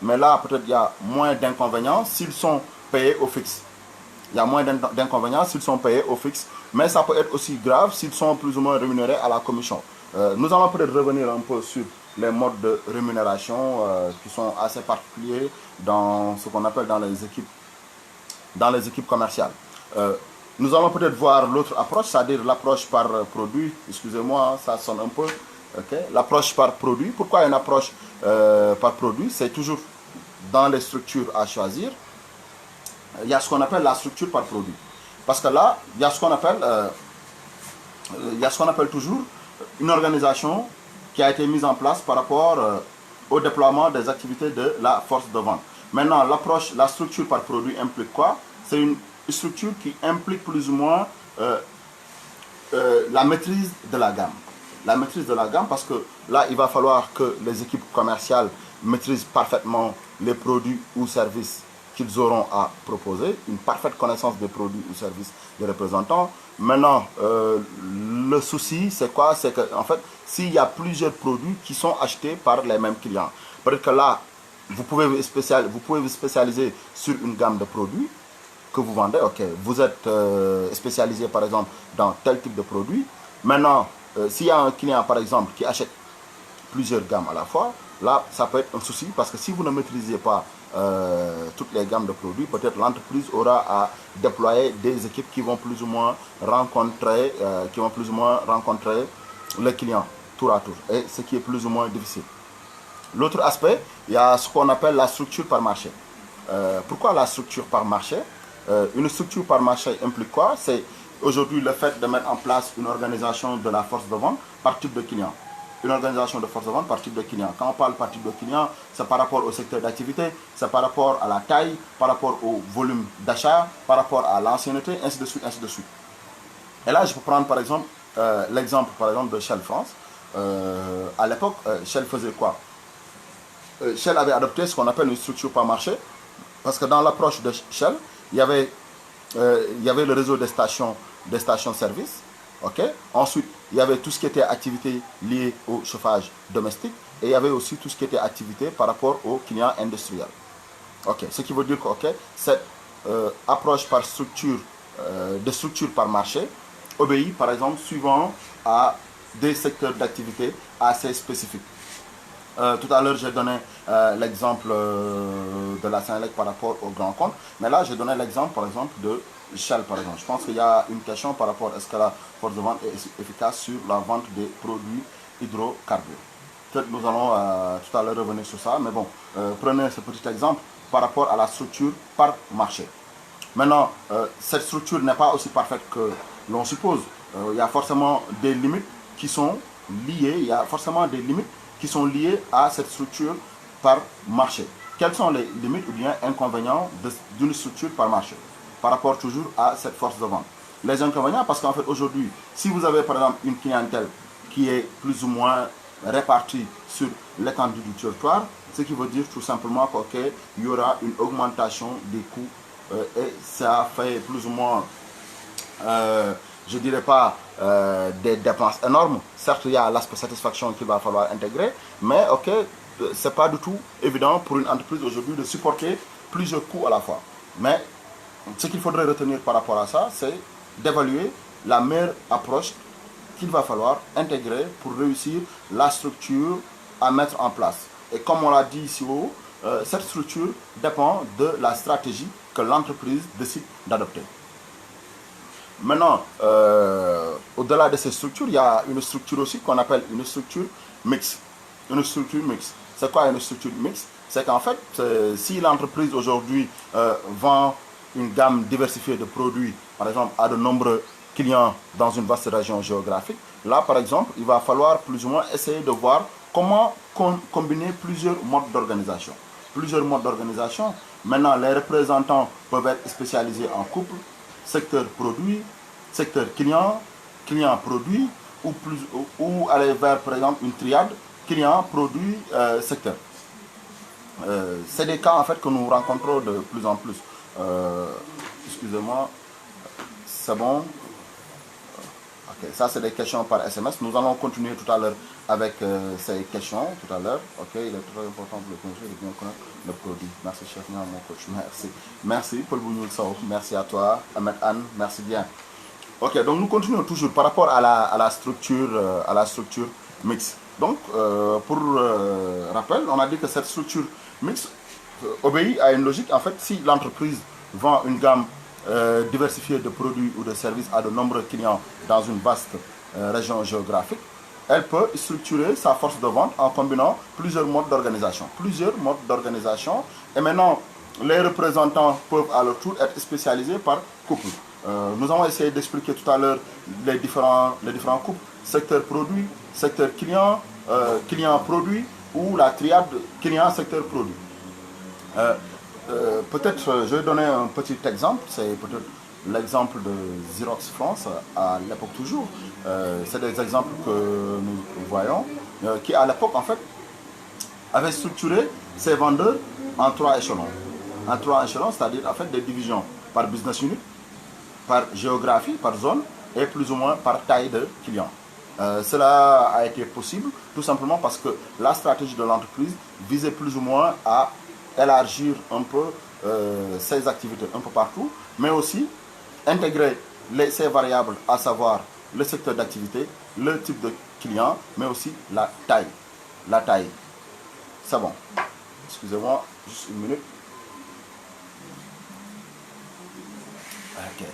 Mais là, peut-être, il y a moins d'inconvénients s'ils sont payés au fixe. Mais ça peut être aussi grave s'ils sont plus ou moins rémunérés à la commission. Nous allons peut-être revenir un peu sur les modes de rémunération qui sont assez particuliers dans ce qu'on appelle dans les équipes commerciales. Nous allons peut-être voir l'autre approche, c'est-à-dire l'approche par produit. Excusez-moi, ça sonne un peu. L'approche par produit. Pourquoi une approche par produit? C'est toujours dans les structures à choisir. Il y a ce qu'on appelle la structure par produit. Parce que là, il y a ce qu'on appelle toujours une organisation qui a été mise en place par rapport au déploiement des activités de la force de vente. Maintenant, la structure par produit implique quoi? C'est une structure qui implique plus ou moins la maîtrise de la gamme. La maîtrise de la gamme parce que là, il va falloir que les équipes commerciales maîtrisent parfaitement les produits ou services qu'ils auront à proposer, une parfaite connaissance des produits ou services des représentants. Maintenant, le souci, c'est quoi? C'est qu'en fait, s'il y a plusieurs produits qui sont achetés par les mêmes clients, peut-être que là, vous pouvez vous spécialiser sur une gamme de produits que vous vendez. Ok, vous êtes spécialisé par exemple dans tel type de produit. Maintenant, s'il y a un client par exemple qui achète plusieurs gammes à la fois, là, ça peut être un souci parce que si vous ne maîtrisez pas toutes les gammes de produits, peut-être l'entreprise aura à déployer des équipes qui vont plus ou moins rencontrer, le client tour à tour, et ce qui est plus ou moins difficile. L'autre aspect, il y a ce qu'on appelle la structure par marché. Pourquoi la structure par marché? Une structure par marché implique quoi? C'est aujourd'hui le fait de mettre en place une organisation de la force de vente par type de client. Une organisation de force de vente par type de client. Quand on parle par type de client, c'est par rapport au secteur d'activité, c'est par rapport à la taille, par rapport au volume d'achat, par rapport à l'ancienneté, ainsi de suite, ainsi de suite. Et là, je peux prendre par exemple l'exemple par exemple de Shell France. À l'époque, Shell faisait quoi? Shell avait adopté ce qu'on appelle une structure par marché, parce que dans l'approche de Shell, il y avait le réseau des stations-service. Okay? Ensuite, il y avait tout ce qui était activité liée au chauffage domestique, et il y avait aussi tout ce qui était activité par rapport aux clients industriels. Okay? Ce qui veut dire que cette approche par structure, de structure par marché, obéit par exemple suivant à des secteurs d'activité assez spécifiques. Tout à l'heure, j'ai donné l'exemple de la Senelec par rapport au grand compte. Mais là, j'ai donné l'exemple, par exemple, de Shell, par exemple. Je pense qu'il y a une question par rapport à est-ce que la force de vente est efficace sur la vente des produits hydrocarbures. Peut-être nous allons tout à l'heure revenir sur ça. Mais bon, prenez ce petit exemple par rapport à la structure par marché. Maintenant, cette structure n'est pas aussi parfaite que l'on suppose. Il y a forcément des limites qui sont liées. Il y a forcément des limites qui sont liées à cette structure par marché. Quelles sont les limites ou bien inconvénients d'une structure par marché par rapport toujours à cette force de vente? Les inconvénients, parce qu'en fait aujourd'hui, si vous avez par exemple une clientèle qui est plus ou moins répartie sur l'étendue du territoire, ce qui veut dire tout simplement qu'il y aura une augmentation des coûts et ça fait plus ou moins, je dirais pas des dépenses énormes. Certes, il y a l'aspect satisfaction qu'il va falloir intégrer, mais c'est pas du tout évident pour une entreprise aujourd'hui de supporter plusieurs coûts à la fois. Mais ce qu'il faudrait retenir par rapport à ça, c'est d'évaluer la meilleure approche qu'il va falloir intégrer pour réussir la structure à mettre en place. Et comme on l'a dit ici haut, cette structure dépend de la stratégie que l'entreprise décide d'adopter. Maintenant, au-delà de ces structures, il y a une structure aussi qu'on appelle une structure mixte. Une structure mixte. C'est quoi une structure mixte? C'est qu'en fait, si l'entreprise aujourd'hui vend une gamme diversifiée de produits, par exemple à de nombreux clients dans une vaste région géographique, là par exemple, il va falloir plus ou moins essayer de voir comment combiner plusieurs modes d'organisation. Plusieurs modes d'organisation. Maintenant, les représentants peuvent être spécialisés en couple, secteur produit, secteur client, client produit, ou aller vers par exemple une triade, client, produit, secteur. C'est des cas en fait que nous rencontrons de plus en plus. Excusez-moi, c'est bon. Ok, ça c'est des questions par SMS. Nous allons continuer tout à l'heure avec ces questions tout à l'heure. Ok, il est très important pour le conseil de bien connaître le produit. Merci chef, mon coach. Merci. Merci Paul Bougnoul Sao. Merci à toi, Ahmed Anne. Merci bien. Ok, donc nous continuons toujours par rapport à la structure mixte. Donc, pour rappel, on a dit que cette structure mixte obéit à une logique. En fait, si l'entreprise vend une gamme diversifiée de produits ou de services à de nombreux clients dans une vaste région géographique, elle peut structurer sa force de vente en combinant plusieurs modes d'organisation. Et maintenant, les représentants peuvent à leur tour être spécialisés par couple. Nous avons essayé d'expliquer tout à l'heure les différents couples, secteur produit, secteur client, client produit, ou la triade client secteur produit. Peut-être je vais donner un petit exemple, c'est peut-être l'exemple de Xerox France à l'époque toujours. C'est des exemples que nous voyons, qui à l'époque en fait avaient structuré ses vendeurs en 3 échelons. en 3 échelons, c'est-à-dire en fait des divisions par business unit, par géographie, par zone et plus ou moins par taille de client. Cela a été possible tout simplement parce que la stratégie de l'entreprise visait plus ou moins à élargir un peu ses activités un peu partout, mais aussi intégrer ces variables, à savoir le secteur d'activité, le type de client, mais aussi la taille. La taille. C'est bon. Excusez-moi, juste une minute. Ok.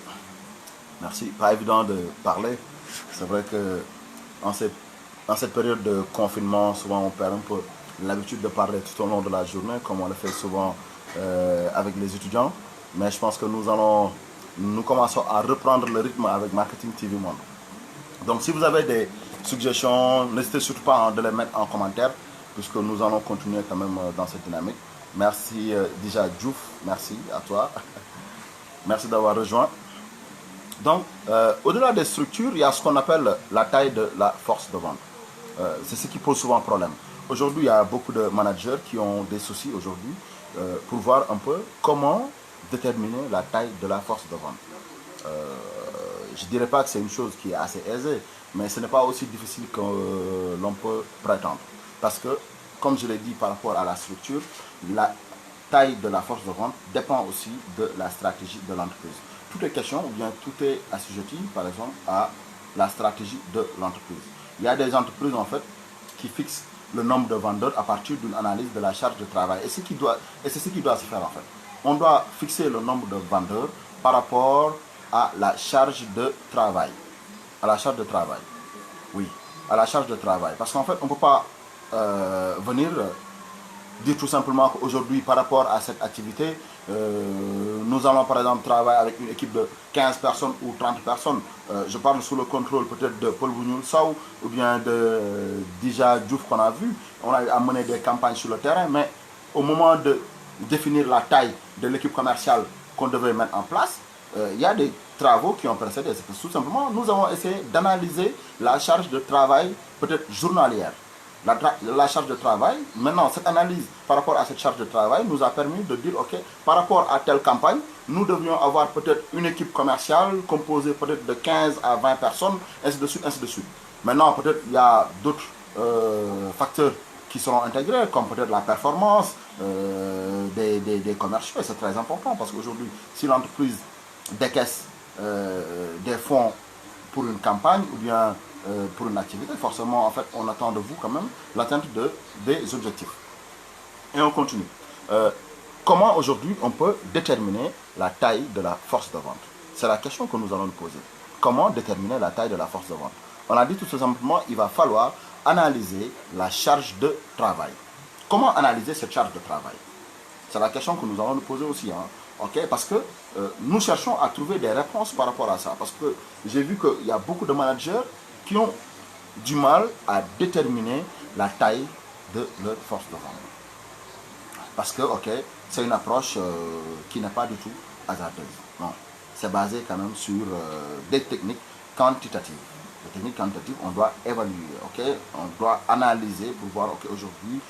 Merci. Pas évident de parler. C'est vrai que en cette période de confinement, souvent on perd un peu l'habitude de parler tout au long de la journée, comme on le fait souvent avec les étudiants. Mais je pense que nous commençons à reprendre le rythme avec Marketing TV Monde. Donc si vous avez des suggestions, n'hésitez surtout pas de les mettre en commentaire, puisque nous allons continuer quand même dans cette dynamique. Merci déjà Diouf, merci à toi. Merci d'avoir rejoint. Donc, au-delà des structures, il y a ce qu'on appelle la taille de la force de vente. C'est ce qui pose souvent problème. Aujourd'hui, il y a beaucoup de managers qui ont des soucis aujourd'hui pour voir un peu comment déterminer la taille de la force de vente. Je ne dirais pas que c'est une chose qui est assez aisée, mais ce n'est pas aussi difficile que l'on peut prétendre. Parce que, comme je l'ai dit par rapport à la structure, la taille de la force de vente dépend aussi de la stratégie de l'entreprise. Tout est question ou bien tout est assujetti, par exemple, à la stratégie de l'entreprise. Il y a des entreprises, en fait, qui fixent le nombre de vendeurs à partir d'une analyse de la charge de travail. Et c'est ce qui doit se faire, en fait. On doit fixer le nombre de vendeurs par rapport à la charge de travail. À la charge de travail. Oui, à la charge de travail. Parce qu'en fait, on ne peut pas venir dire tout simplement qu'aujourd'hui, par rapport à cette activité, nous allons par exemple travailler avec une équipe de 15 personnes ou 30 personnes. Je parle sous le contrôle peut-être de Paul Bougnoul Sow ou bien de Dija Diouf qu'on a vu. On a amené des campagnes sur le terrain, mais au moment de définir la taille de l'équipe commerciale qu'on devait mettre en place, il y a des travaux qui ont précédé. C'est que tout simplement, nous avons essayé d'analyser la charge de travail peut-être journalière. La charge de travail, maintenant cette analyse par rapport à cette charge de travail nous a permis de dire ok, par rapport à telle campagne, nous devions avoir peut-être une équipe commerciale composée peut-être de 15 à 20 personnes, ainsi de suite, ainsi de suite. Maintenant peut-être il y a d'autres facteurs qui seront intégrés, comme peut-être la performance des commerciaux. C'est très important parce qu'aujourd'hui, si l'entreprise décaisse des fonds pour une campagne ou bien pour une activité, forcément, en fait, on attend de vous quand même l'atteinte des objectifs. Et on continue. Comment aujourd'hui on peut déterminer la taille de la force de vente? C'est la question que nous allons nous poser. Comment déterminer la taille de la force de vente? On a dit tout simplement, il va falloir analyser la charge de travail. Comment analyser cette charge de travail? C'est la question que nous allons nous poser aussi. Hein. Okay? Parce que nous cherchons à trouver des réponses par rapport à ça. Parce que j'ai vu qu'il y a beaucoup de managers qui ont du mal à déterminer la taille de leur force de vente. Parce que, ok, c'est une approche qui n'est pas du tout hasardeuse. Non, c'est basé quand même sur des techniques quantitatives. Les techniques quantitatives, on doit évaluer, ok, on doit analyser pour voir, ok, aujourd'hui,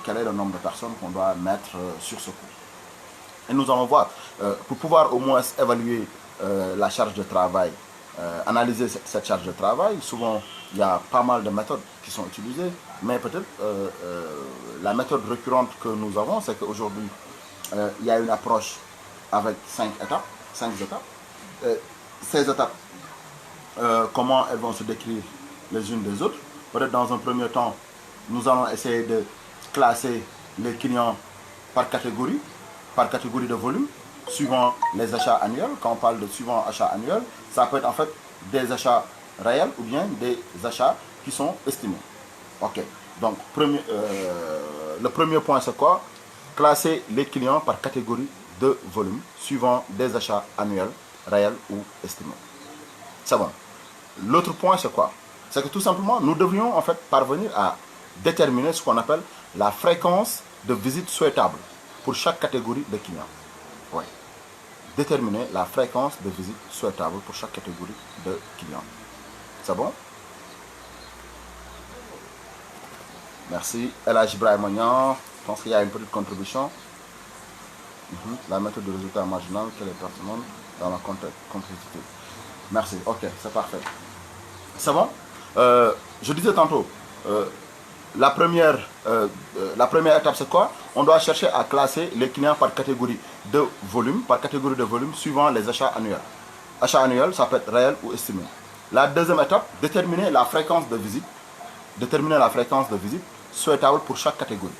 quel est le nombre de personnes qu'on doit mettre sur ce cours. Et nous allons voir, pour pouvoir au moins évaluer la charge de travail, analyser cette charge de travail, souvent il y a pas mal de méthodes qui sont utilisées, mais peut-être la méthode récurrente que nous avons, c'est qu'aujourd'hui il y a une approche avec 5 étapes. Ces étapes, comment elles vont se décrire les unes des autres? Peut-être dans un premier temps, nous allons essayer de classer les clients par catégorie de volume, suivant les achats annuels. Quand on parle de suivant achat annuel, ça peut être en fait des achats réels ou bien des achats qui sont estimés. Ok, donc le premier point c'est quoi? Classer les clients par catégorie de volume, suivant des achats annuels, réels ou estimés. C'est bon. L'autre point c'est quoi? C'est que tout simplement nous devrions en fait parvenir à déterminer ce qu'on appelle la fréquence de visite souhaitable pour chaque catégorie de clients. Ouais. Déterminer la fréquence de visite souhaitable pour chaque catégorie de clients. C'est bon? Merci. El Hadj Ibrahima Niang, je pense qu'il y a une petite contribution. La méthode de résultat marginal, quelle est pertinente dans la compétitivité. Merci, ok, c'est parfait. C'est bon. Je disais tantôt, la première étape, c'est quoi? On doit chercher à classer les clients par catégorie de volume, suivant les achats annuels. Achat annuel, ça peut être réel ou estimé. La deuxième étape, déterminer la fréquence de visite souhaitable pour chaque catégorie.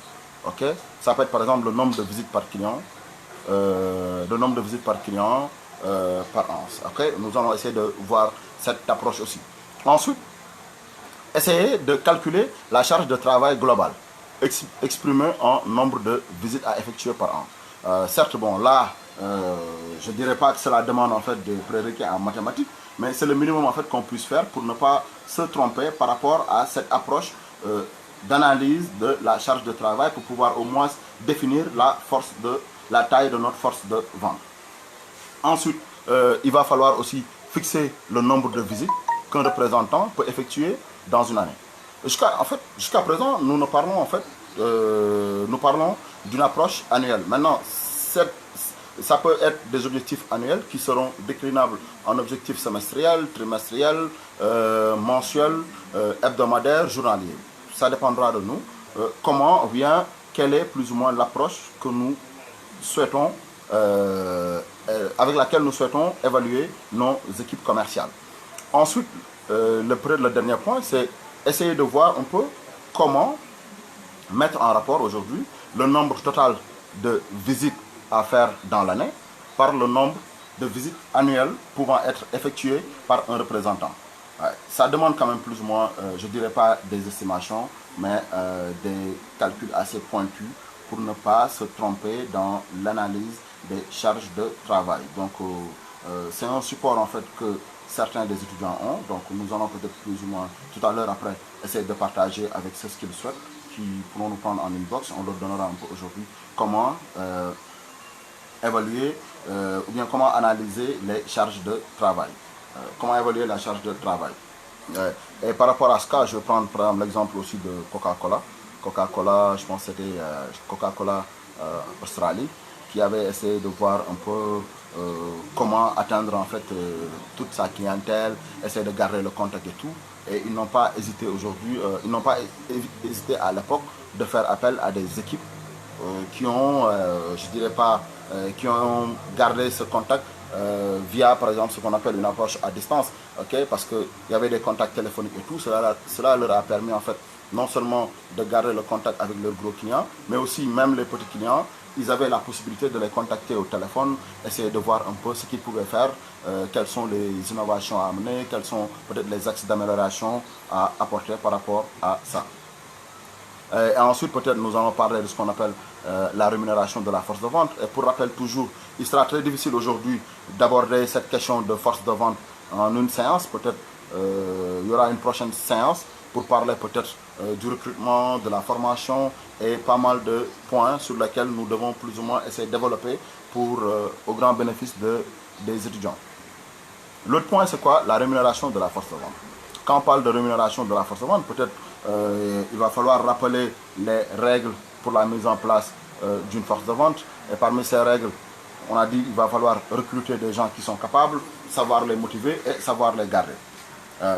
Ok? Ça peut être par exemple le nombre de visites par client, par an. Ok? Nous allons essayer de voir cette approche aussi. Ensuite, essayer de calculer la charge de travail globale, exprimée en nombre de visites à effectuer par an. Certes, bon, là, je ne dirais pas que cela demande en fait des prérequis en mathématiques, mais c'est le minimum en fait qu'on puisse faire pour ne pas se tromper par rapport à cette approche d'analyse de la charge de travail pour pouvoir au moins définir la taille de notre force de vente. Ensuite, il va falloir aussi fixer le nombre de visites qu'un représentant peut effectuer dans une année. Jusqu'à présent, nous parlons d'une approche annuelle. Maintenant, ça peut être des objectifs annuels qui seront déclinables en objectifs semestriels, trimestriels, mensuels, hebdomadaires, journaliers. Ça dépendra de nous. Quelle est plus ou moins l'approche que nous souhaitons, avec laquelle nous souhaitons évaluer nos équipes commerciales. Ensuite, le dernier point, c'est essayer de voir un peu comment mettre en rapport aujourd'hui le nombre total de visites à faire dans l'année par le nombre de visites annuelles pouvant être effectuées par un représentant. Ouais, ça demande quand même plus ou moins, je ne dirais pas des estimations, mais des calculs assez pointus pour ne pas se tromper dans l'analyse des charges de travail. Donc, c'est un support en fait que certains des étudiants ont. Donc, nous allons peut-être plus ou moins tout à l'heure après essayer de partager avec ceux qui le souhaitent, qui pourront nous prendre en inbox. On leur donnera un peu aujourd'hui comment évaluer ou bien comment analyser les charges de travail. Comment évaluer la charge de travail. Et par rapport à ce cas, je vais prendre par exemple l'exemple aussi de Coca-Cola. Coca-Cola, je pense que c'était Coca-Cola Australie, qui avait essayé de voir un peu comment atteindre en fait toute sa clientèle, essayer de garder le contact et tout. Et ils n'ont pas hésité aujourd'hui, ils n'ont pas hésité à l'époque de faire appel à des équipes qui ont, qui ont gardé ce contact via par exemple ce qu'on appelle une approche à distance, okay? Parce qu'il y avait des contacts téléphoniques et tout, cela leur a permis en fait non seulement de garder le contact avec leurs gros clients, mais aussi même les petits clients, ils avaient la possibilité de les contacter au téléphone, essayer de voir un peu ce qu'ils pouvaient faire, quelles sont les innovations à amener, quels sont peut-être les axes d'amélioration à apporter par rapport à ça. Et ensuite, peut-être nous allons parler de ce qu'on appelle la rémunération de la force de vente. Et pour rappel toujours, il sera très difficile aujourd'hui d'aborder cette question de force de vente en une séance. Peut-être il y aura une prochaine séance pour parler peut-être du recrutement, de la formation et pas mal de points sur lesquels nous devons plus ou moins essayer de développer pour, au grand bénéfice des étudiants. L'autre point, c'est quoi? La rémunération de la force de vente. Quand on parle de rémunération de la force de vente, peut-être il va falloir rappeler les règles pour la mise en place d'une force de vente. Et parmi ces règles, on a dit qu'il va falloir recruter des gens qui sont capables, savoir les motiver et savoir les garder.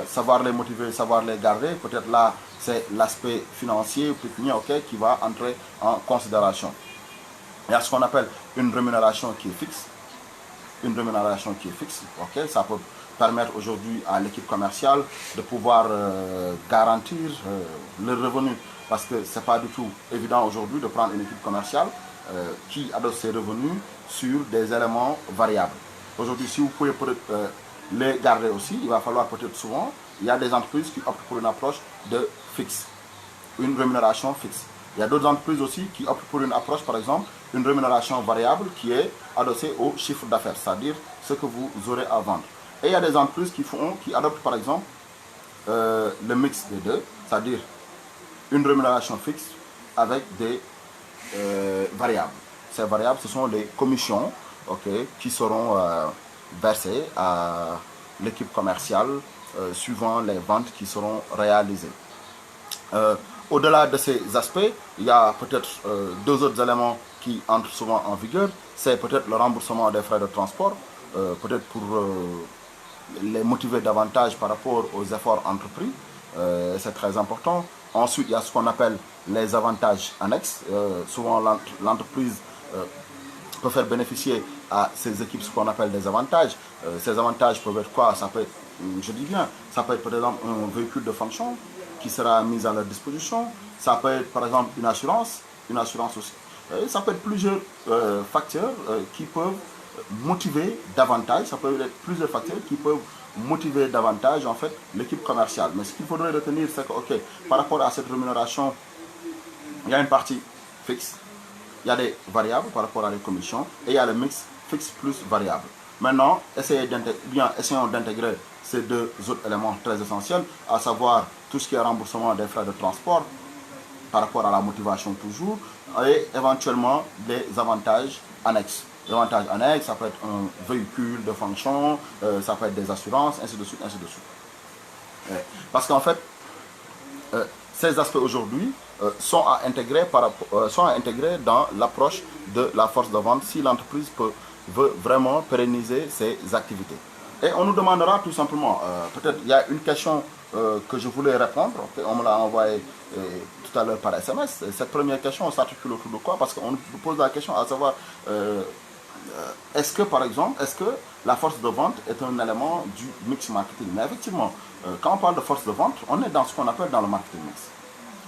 Savoir les motiver, savoir les garder, peut-être là, c'est l'aspect financier, pécuniaire, okay, qui va entrer en considération. Il y a ce qu'on appelle une rémunération qui est fixe. Une rémunération qui est fixe, okay, ça peut permettre aujourd'hui à l'équipe commerciale de pouvoir garantir le revenu. Parce que ce n'est pas du tout évident aujourd'hui de prendre une équipe commerciale qui adosse ses revenus sur des éléments variables. Aujourd'hui, si vous pouvez les garder aussi, il va falloir peut-être souvent, il y a des entreprises qui optent pour une approche de fixe, une rémunération fixe. Il y a d'autres entreprises aussi qui optent pour une approche, par exemple, une rémunération variable qui est adossée au chiffre d'affaires, c'est-à-dire ce que vous aurez à vendre. Et il y a des entreprises qui adoptent par exemple le mix des deux, c'est-à-dire une rémunération fixe avec des variables. Ces variables, ce sont les commissions, okay, qui seront versées à l'équipe commerciale suivant les ventes qui seront réalisées. Au-delà de ces aspects, il y a peut-être deux autres éléments qui entre souvent en vigueur, c'est peut-être le remboursement des frais de transport, peut-être pour les motiver davantage par rapport aux efforts entrepris, c'est très important. Ensuite, il y a ce qu'on appelle les avantages annexes. Souvent, l'entreprise peut faire bénéficier à ses équipes ce qu'on appelle des avantages. Ces avantages peuvent être quoi? Ça peut être, je dis bien, ça peut être par exemple un véhicule de fonction qui sera mis à leur disposition. Ça peut être par exemple une assurance aussi. Ça peut être plusieurs facteurs qui peuvent motiver davantage. Ça peut être plusieurs facteurs qui peuvent motiver davantage en fait l'équipe commerciale. Mais ce qu'il faudrait retenir, c'est que ok, par rapport à cette rémunération, il y a une partie fixe, il y a des variables par rapport à les commissions et il y a le mix fixe plus variable. Maintenant, essayons d'intégrer ces deux autres éléments très essentiels, à savoir tout ce qui est remboursement des frais de transport par rapport à la motivation toujours, et éventuellement des avantages annexes. Les avantages annexes, ça peut être un véhicule de fonction, ça peut être des assurances, ainsi de suite, ainsi de suite. Parce qu'en fait, ces aspects aujourd'hui sont à intégrer dans l'approche de la force de vente si l'entreprise veut vraiment pérenniser ses activités. Et on nous demandera tout simplement, peut-être il y a une question que je voulais répondre, on me l'a envoyé tout à l'heure par SMS. Cette première question s'articule autour de quoi? Parce qu'on nous pose la question à savoir, est-ce que par exemple, est-ce que la force de vente est un élément du mix marketing? Mais effectivement, quand on parle de force de vente, on est dans ce qu'on appelle dans le marketing mix.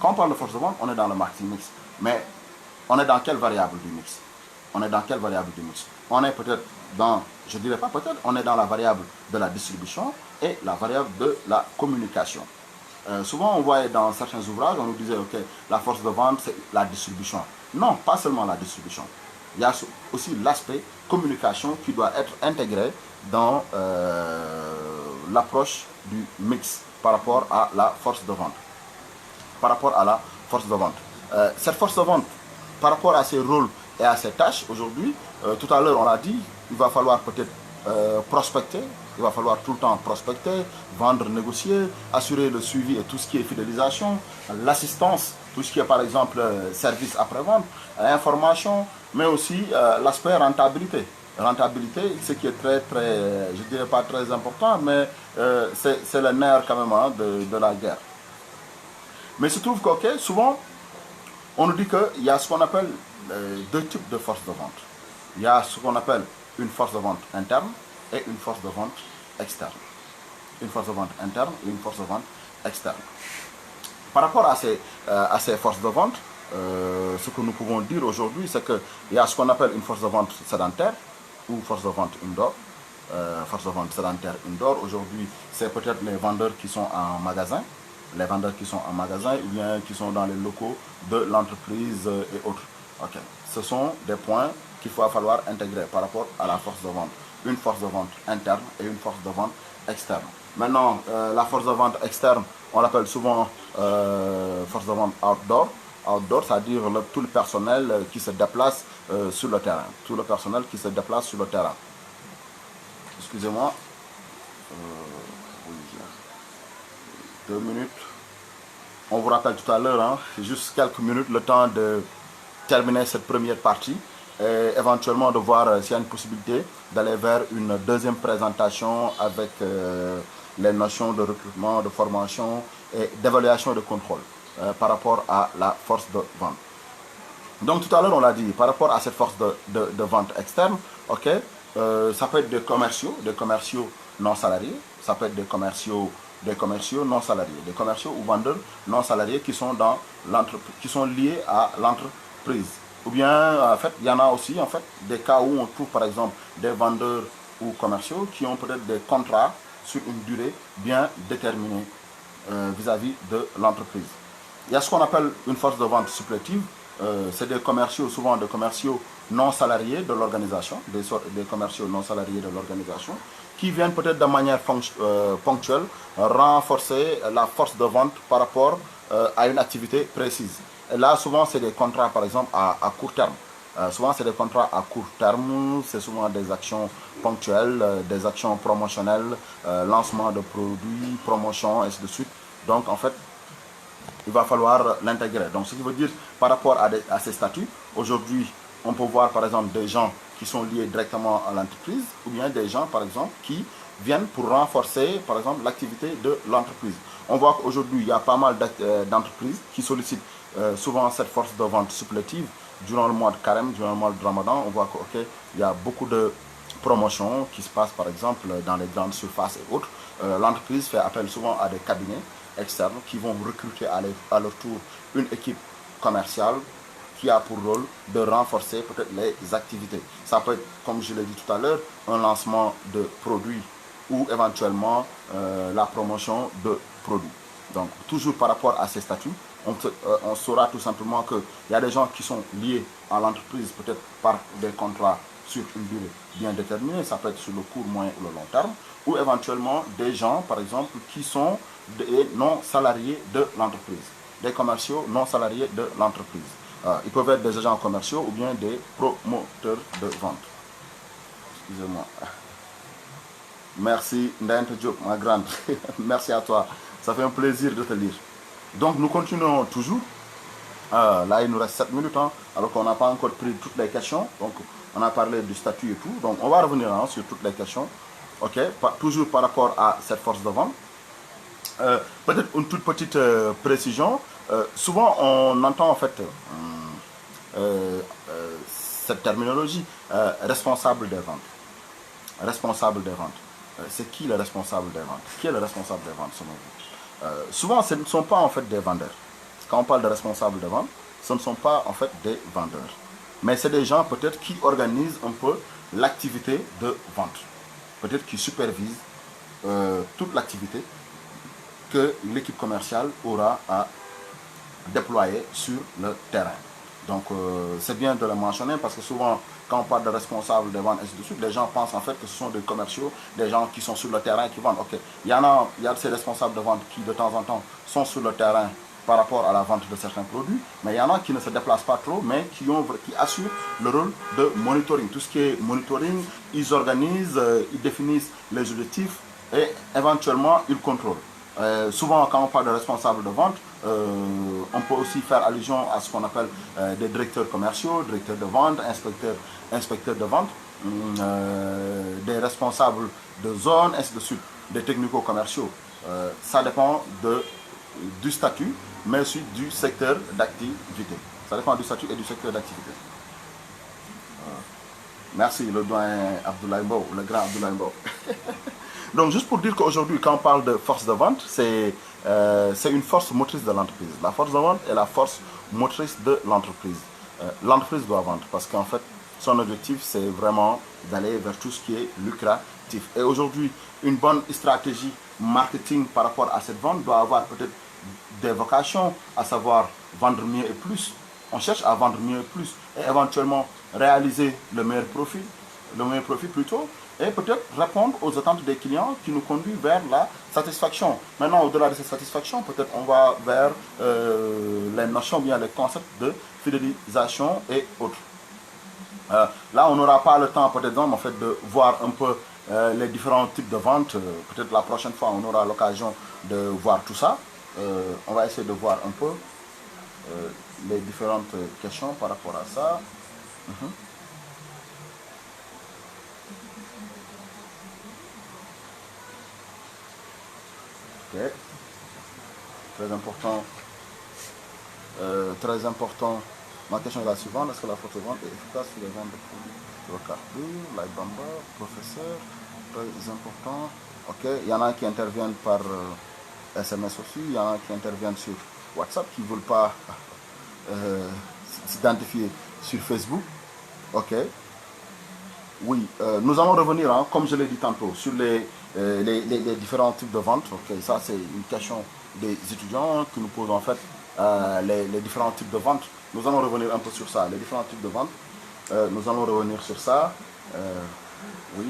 Quand on parle de force de vente, on est dans le marketing mix. Mais on est dans quelle variable du mix? On est dans quelle variable du mix? On est peut-être dans, je dirais pas peut-être, on est dans la variable de la distribution et la variable de la communication. Souvent, on voyait dans certains ouvrages, on nous disait, ok, la force de vente, c'est la distribution. Non, pas seulement la distribution. Il y a aussi l'aspect communication qui doit être intégré dans l'approche du mix par rapport à la force de vente. Par rapport à la force de vente. Cette force de vente, par rapport à ses rôles et à ses tâches, aujourd'hui, tout à l'heure on l'a dit, il va falloir peut-être prospecter, il va falloir tout le temps prospecter, vendre, négocier, assurer le suivi et tout ce qui est fidélisation, l'assistance, tout ce qui est par exemple service après-vente, information, mais aussi l'aspect rentabilité. Rentabilité, ce qui est très, je dirais pas très important, mais c'est le nerf quand même hein, de la guerre. Mais il se trouve que souvent, on nous dit qu'il y a ce qu'on appelle deux types de force de vente. Il y a ce qu'on appelle une force de vente interne et une force de vente externe. Une force de vente interne et une force de vente externe. Par rapport à ces forces de vente, ce que nous pouvons dire aujourd'hui, c'est qu'il y a ce qu'on appelle une force de vente sédentaire ou force de vente indoor. Force de vente sédentaire indoor, aujourd'hui, c'est peut-être les vendeurs qui sont en magasin, les vendeurs qui sont en magasin ou bien qui sont dans les locaux de l'entreprise et autres. Okay. Ce sont des points qu'il va falloir intégrer par rapport à la force de vente. Une force de vente interne et une force de vente externe. Maintenant, la force de vente externe, on l'appelle souvent force de vente outdoor. Outdoor, c'est-à-dire tout le personnel qui se déplace sur le terrain. Tout le personnel qui se déplace sur le terrain. Excusez-moi. 2 minutes. On vous rappelle tout à l'heure, hein, juste quelques minutes, le temps de terminer cette première partie et éventuellement de voir s'il y a une possibilité d'aller vers une deuxième présentation avec les notions de recrutement, de formation et d'évaluation et de contrôle par rapport à la force de vente. Donc tout à l'heure on l'a dit, par rapport à cette force de vente externe, ok, ça peut être des commerciaux non salariés, ça peut être des commerciaux non salariés, des commerciaux ou vendeurs non salariés qui sont dans l'entreprise, qui sont liés à l'entreprise. Ou bien, en fait, il y en a aussi en fait des cas où on trouve par exemple des vendeurs ou commerciaux qui ont peut-être des contrats sur une durée bien déterminée vis-à-vis de l'entreprise. Il y a ce qu'on appelle une force de vente supplétive. C'est des commerciaux, souvent des commerciaux non salariés de l'organisation, des commerciaux non salariés de l'organisation, qui viennent peut-être de manière ponctuelle renforcer la force de vente par rapport à une activité précise. Et là, souvent, c'est des contrats, par exemple, à court terme. Souvent, c'est des contrats à court terme, c'est souvent des actions ponctuelles, des actions promotionnelles, lancement de produits, promotion, ainsi de suite. Donc, en fait, il va falloir l'intégrer. Donc, ce qui veut dire, par rapport à ces statuts, aujourd'hui, on peut voir par exemple des gens qui sont liés directement à l'entreprise ou bien des gens par exemple qui viennent pour renforcer par exemple l'activité de l'entreprise. On voit qu'aujourd'hui il y a pas mal d'entreprises qui sollicitent souvent cette force de vente supplétive durant le mois de carême, durant le mois de Ramadan. On voit qu'il y a beaucoup de promotions qui se passent par exemple dans les grandes surfaces et autres. L'entreprise fait appel souvent à des cabinets externes qui vont recruter à leur tour une équipe commerciale qui a pour rôle de renforcer peut-être les activités. Ça peut être, comme je l'ai dit tout à l'heure, un lancement de produits ou éventuellement la promotion de produits. Donc toujours par rapport à ces statuts, on saura tout simplement qu'il y a des gens qui sont liés à l'entreprise peut-être par des contrats sur une durée bien déterminée, ça peut être sur le court, moyen ou le long terme, ou éventuellement des gens par exemple qui sont des non salariés de l'entreprise, des commerciaux non salariés de l'entreprise. Ils peuvent être des agents commerciaux ou bien des promoteurs de vente. Excusez-moi. Merci Ndente Diop, ma grande. Merci à toi. Ça fait un plaisir de te lire. Donc nous continuons toujours. Là il nous reste 7 minutes, hein, alors qu'on n'a pas encore pris toutes les questions. Donc on a parlé du statut et tout. Donc on va revenir sur toutes les questions. Ok, toujours par rapport à cette force de vente. Peut-être une toute petite précision. Souvent on entend en fait cette terminologie responsable des ventes. Responsable des ventes. C'est qui le responsable des ventes? Qui est le responsable des ventes selon vous? Souvent ce ne sont pas en fait des vendeurs. Quand on parle de responsable de vente, ce ne sont pas en fait des vendeurs. Mais c'est des gens peut-être qui organisent un peu l'activité de vente. Peut-être qui supervisent toute l'activité que l'équipe commerciale aura à déployer sur le terrain. Donc c'est bien de le mentionner parce que souvent quand on parle de responsables de vente, ainsi de suite, les gens pensent en fait que ce sont des commerciaux, des gens qui sont sur le terrain qui vendent. Ok, il y a ces responsables de vente qui de temps en temps sont sur le terrain par rapport à la vente de certains produits, mais il y en a qui ne se déplacent pas trop, mais qui assurent le rôle de monitoring. Tout ce qui est monitoring, ils organisent, ils définissent les objectifs et éventuellement ils contrôlent. Souvent quand on parle de responsables de vente, on peut aussi faire allusion à ce qu'on appelle des directeurs commerciaux, directeurs de vente, inspecteurs de vente, des responsables de zone, ainsi de suite, des technico-commerciaux. Ça dépend du statut, mais aussi du secteur d'activité. Ça dépend du statut et du secteur d'activité. Merci le doyen Abdoulaye Mbow, le grand Abdoulaye Mbow. Donc juste pour dire qu'aujourd'hui, quand on parle de force de vente, c'est une force motrice de l'entreprise. La force de vente est la force motrice de l'entreprise. L'entreprise doit vendre parce qu'en fait, son objectif, c'est vraiment d'aller vers tout ce qui est lucratif. Et aujourd'hui, une bonne stratégie marketing par rapport à cette vente doit avoir peut-être des vocations, à savoir vendre mieux et plus. On cherche à vendre mieux et plus et éventuellement réaliser le meilleur profit plutôt, et peut-être répondre aux attentes des clients qui nous conduit vers la satisfaction. Maintenant, au-delà de cette satisfaction, peut-être on va vers les notions, bien les concepts de fidélisation et autres. Là, on n'aura pas le temps peut-être en fait, de voir un peu les différents types de ventes. Peut-être la prochaine fois, on aura l'occasion de voir tout ça. On va essayer de voir un peu les différentes questions par rapport à ça. Okay. Très important. Très important. Ma question est la suivante. Est-ce que la force de vente est efficace sur les ventes de produits Rocardure, Lightbamba, professeur? Très important. Ok. Il y en a qui interviennent par SMS aussi. Il y en a qui interviennent sur WhatsApp, qui ne veulent pas s'identifier sur Facebook. Ok. Oui, nous allons revenir, hein, comme je l'ai dit tantôt, sur les différents types de ventes. Okay, ça, c'est une question des étudiants qui nous posent en fait les différents types de ventes. Nous allons revenir un peu sur ça, les différents types de ventes. Nous allons revenir sur ça. Oui.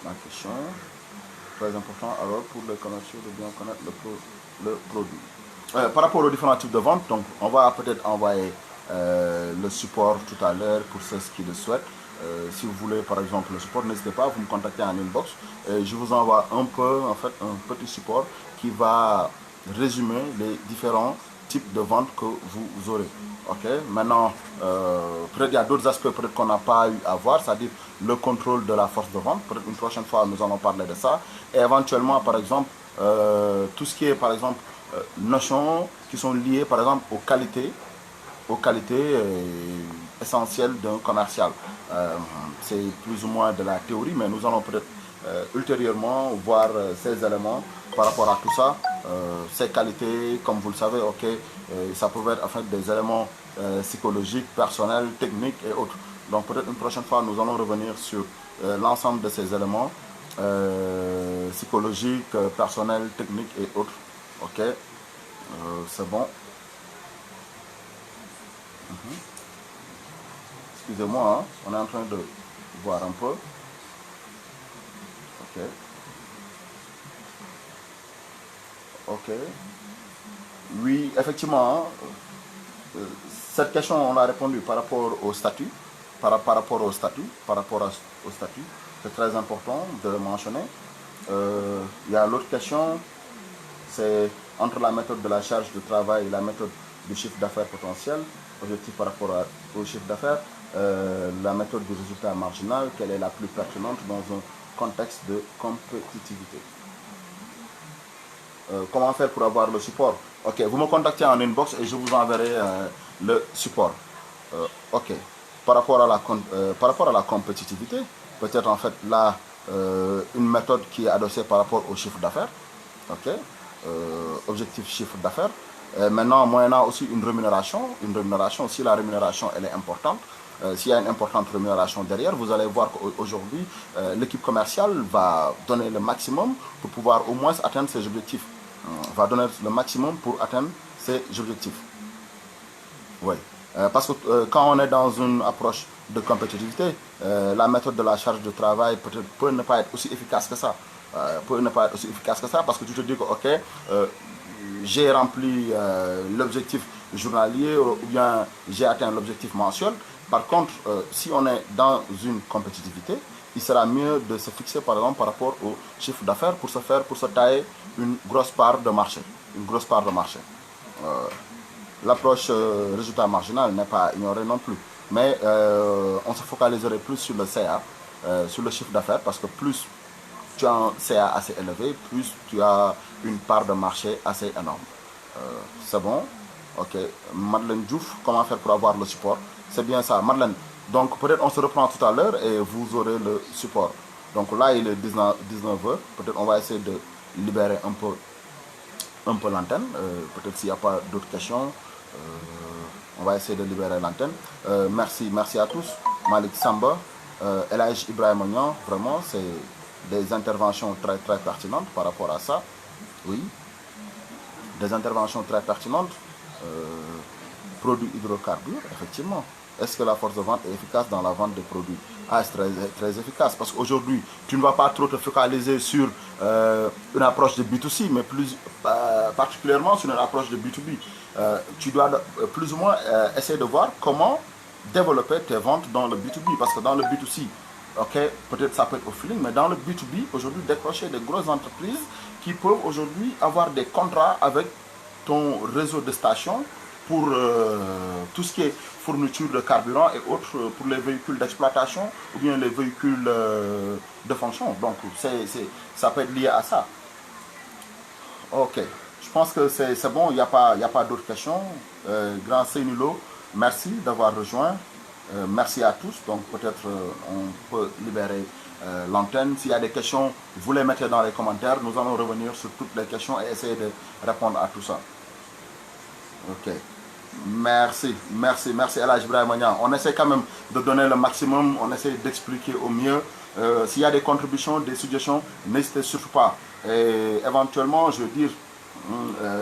Ma question. Très important, alors, pour les commerciaux de bien connaître le produit. Par rapport aux différents types de ventes, donc, on va peut-être envoyer le support tout à l'heure pour ceux qui le souhaitent. Si vous voulez par exemple le support, n'hésitez pas, vous me contactez en inbox. Je vous envoie un peu, en fait, un petit support qui va résumer les différents types de ventes que vous aurez. Ok, maintenant, peut-être il y a d'autres aspects peut-être qu'on n'a pas eu à voir, c'est-à-dire le contrôle de la force de vente. Peut-être une prochaine fois, nous allons parler de ça. Et éventuellement, par exemple, tout ce qui est, par exemple, notions qui sont liées, par exemple, aux qualités essentielles d'un commercial. C'est plus ou moins de la théorie, mais nous allons peut-être ultérieurement voir ces éléments par rapport à tout ça. Ces qualités, comme vous le savez, ok, ça peut être en fait des éléments psychologiques, personnels, techniques et autres. Donc peut-être une prochaine fois, nous allons revenir sur l'ensemble de ces éléments psychologiques, personnels, techniques et autres. Ok, c'est bon. Excusez-moi, hein, on est en train de voir un peu. Ok. Ok. Oui, effectivement, cette question, on l'a répondu par rapport au statut. Par rapport au statut. Au statut. C'est très important de le mentionner. Il y a l'autre question, c'est entre la méthode de la charge de travail et la méthode du chiffre d'affaires potentiel, objectif par rapport au chiffre d'affaires, la méthode du résultat marginal, quelle est la plus pertinente dans un contexte de compétitivité. Comment faire pour avoir le support? Ok, vous me contactez en inbox et je vous enverrai le support. Ok, par rapport à la compétitivité, peut-être en fait là, une méthode qui est adossée par rapport au chiffre d'affaires. Ok, objectif chiffre d'affaires. Maintenant, moyennant aussi une rémunération, si la rémunération elle est importante, s'il y a une importante rémunération derrière, vous allez voir qu'aujourd'hui, l'équipe commerciale va donner le maximum pour pouvoir au moins atteindre ses objectifs. Va donner le maximum pour atteindre ses objectifs. Oui. Parce que quand on est dans une approche de compétitivité, la méthode de la charge de travail peut ne pas être aussi efficace que ça. Parce que tu te dis que, ok, j'ai rempli l'objectif journalier ou bien j'ai atteint l'objectif mensuel. Par contre, si on est dans une compétitivité, il sera mieux de se fixer par exemple par rapport au chiffre d'affaires pour se tailler une grosse part de marché. L'approche résultat marginal n'est pas ignorée non plus. Mais on se focaliserait plus sur le CA, sur le chiffre d'affaires, parce que plus tu as un CA assez élevé, plus tu as une part de marché assez énorme. C'est bon? Ok. Madeleine Diouf, comment faire pour avoir le support? C'est bien ça. Madeleine, donc peut-être on se reprend tout à l'heure et vous aurez le support. Donc là, il est 19h. Peut-être on va essayer de libérer un peu l'antenne. Peut-être s'il n'y a pas d'autres questions, on va essayer de libérer l'antenne. Merci à tous. Malik Samba, Elhaj Ibrahim Ognan, vraiment, c'est des interventions très très pertinentes par rapport à ça. Oui, des interventions très pertinentes. Produits hydrocarbures, effectivement. Est-ce que la force de vente est efficace dans la vente de produits? Ah, c'est très, très efficace parce qu'aujourd'hui, tu ne vas pas trop te focaliser sur une approche de B2C, mais plus particulièrement sur une approche de B2B. Tu dois plus ou moins essayer de voir comment développer tes ventes dans le B2B, parce que dans le B2C, ok, peut-être ça peut être au feeling, mais dans le B2B, aujourd'hui, décrocher des grosses entreprises qui peuvent aujourd'hui avoir des contrats avec ton réseau de stations pour tout ce qui est fourniture de carburant et autres pour les véhicules d'exploitation ou bien les véhicules de fonction. Donc ça peut être lié à ça. Ok, je pense que c'est bon, il n'y a pas d'autres questions. Grand Seynulo, merci d'avoir rejoint. Merci à tous. Donc peut-être on peut libérer l'antenne. S'il y a des questions, vous les mettez dans les commentaires. Nous allons revenir sur toutes les questions et essayer de répondre à tout ça. Ok. Merci Elhaj Ibrahim Ognan. On essaie quand même de donner le maximum, on essaie d'expliquer au mieux. S'il y a des contributions, des suggestions, n'hésitez surtout pas. Et éventuellement, je veux dire,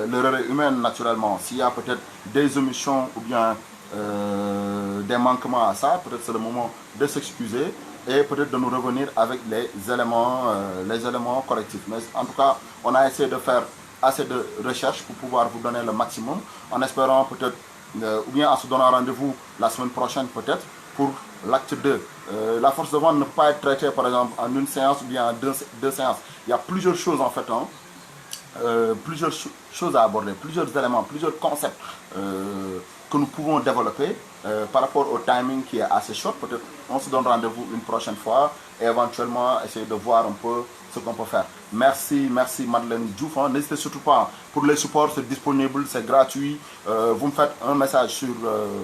l'erreur est humaine naturellement. S'il y a peut-être des omissions ou bien des manquements à ça, peut-être c'est le moment de s'excuser et peut-être de nous revenir avec les éléments correctifs. Mais en tout cas, on a essayé de faire assez de recherche pour pouvoir vous donner le maximum, en espérant peut-être, ou bien en se donnant rendez-vous la semaine prochaine peut-être, pour l'acte 2. La force de vente ne peut pas être traitée par exemple en une séance ou bien en deux séances. Il y a plusieurs choses en fait, plusieurs choses à aborder, plusieurs éléments, plusieurs concepts. que nous pouvons développer par rapport au timing qui est assez short. Peut-être on se donne rendez-vous une prochaine fois et éventuellement essayer de voir un peu ce qu'on peut faire. Merci Madeleine Diouf. N'hésitez surtout pas, pour les supports, c'est disponible, c'est gratuit. Vous me faites un message sur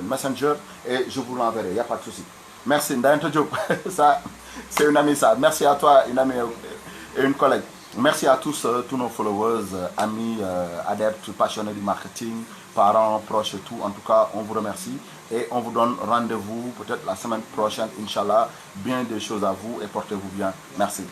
Messenger et je vous l'enverrai, il n'y a pas de souci. Merci, Ndayante Diop. Ça, c'est une amie, ça. Merci à toi, une amie et une collègue. Merci à tous nos followers, amis, adeptes, passionnés du marketing, parents, proches et tout. En tout cas, on vous remercie et on vous donne rendez-vous peut-être la semaine prochaine, Inch'Allah. Bien des choses à vous et portez-vous bien. Merci.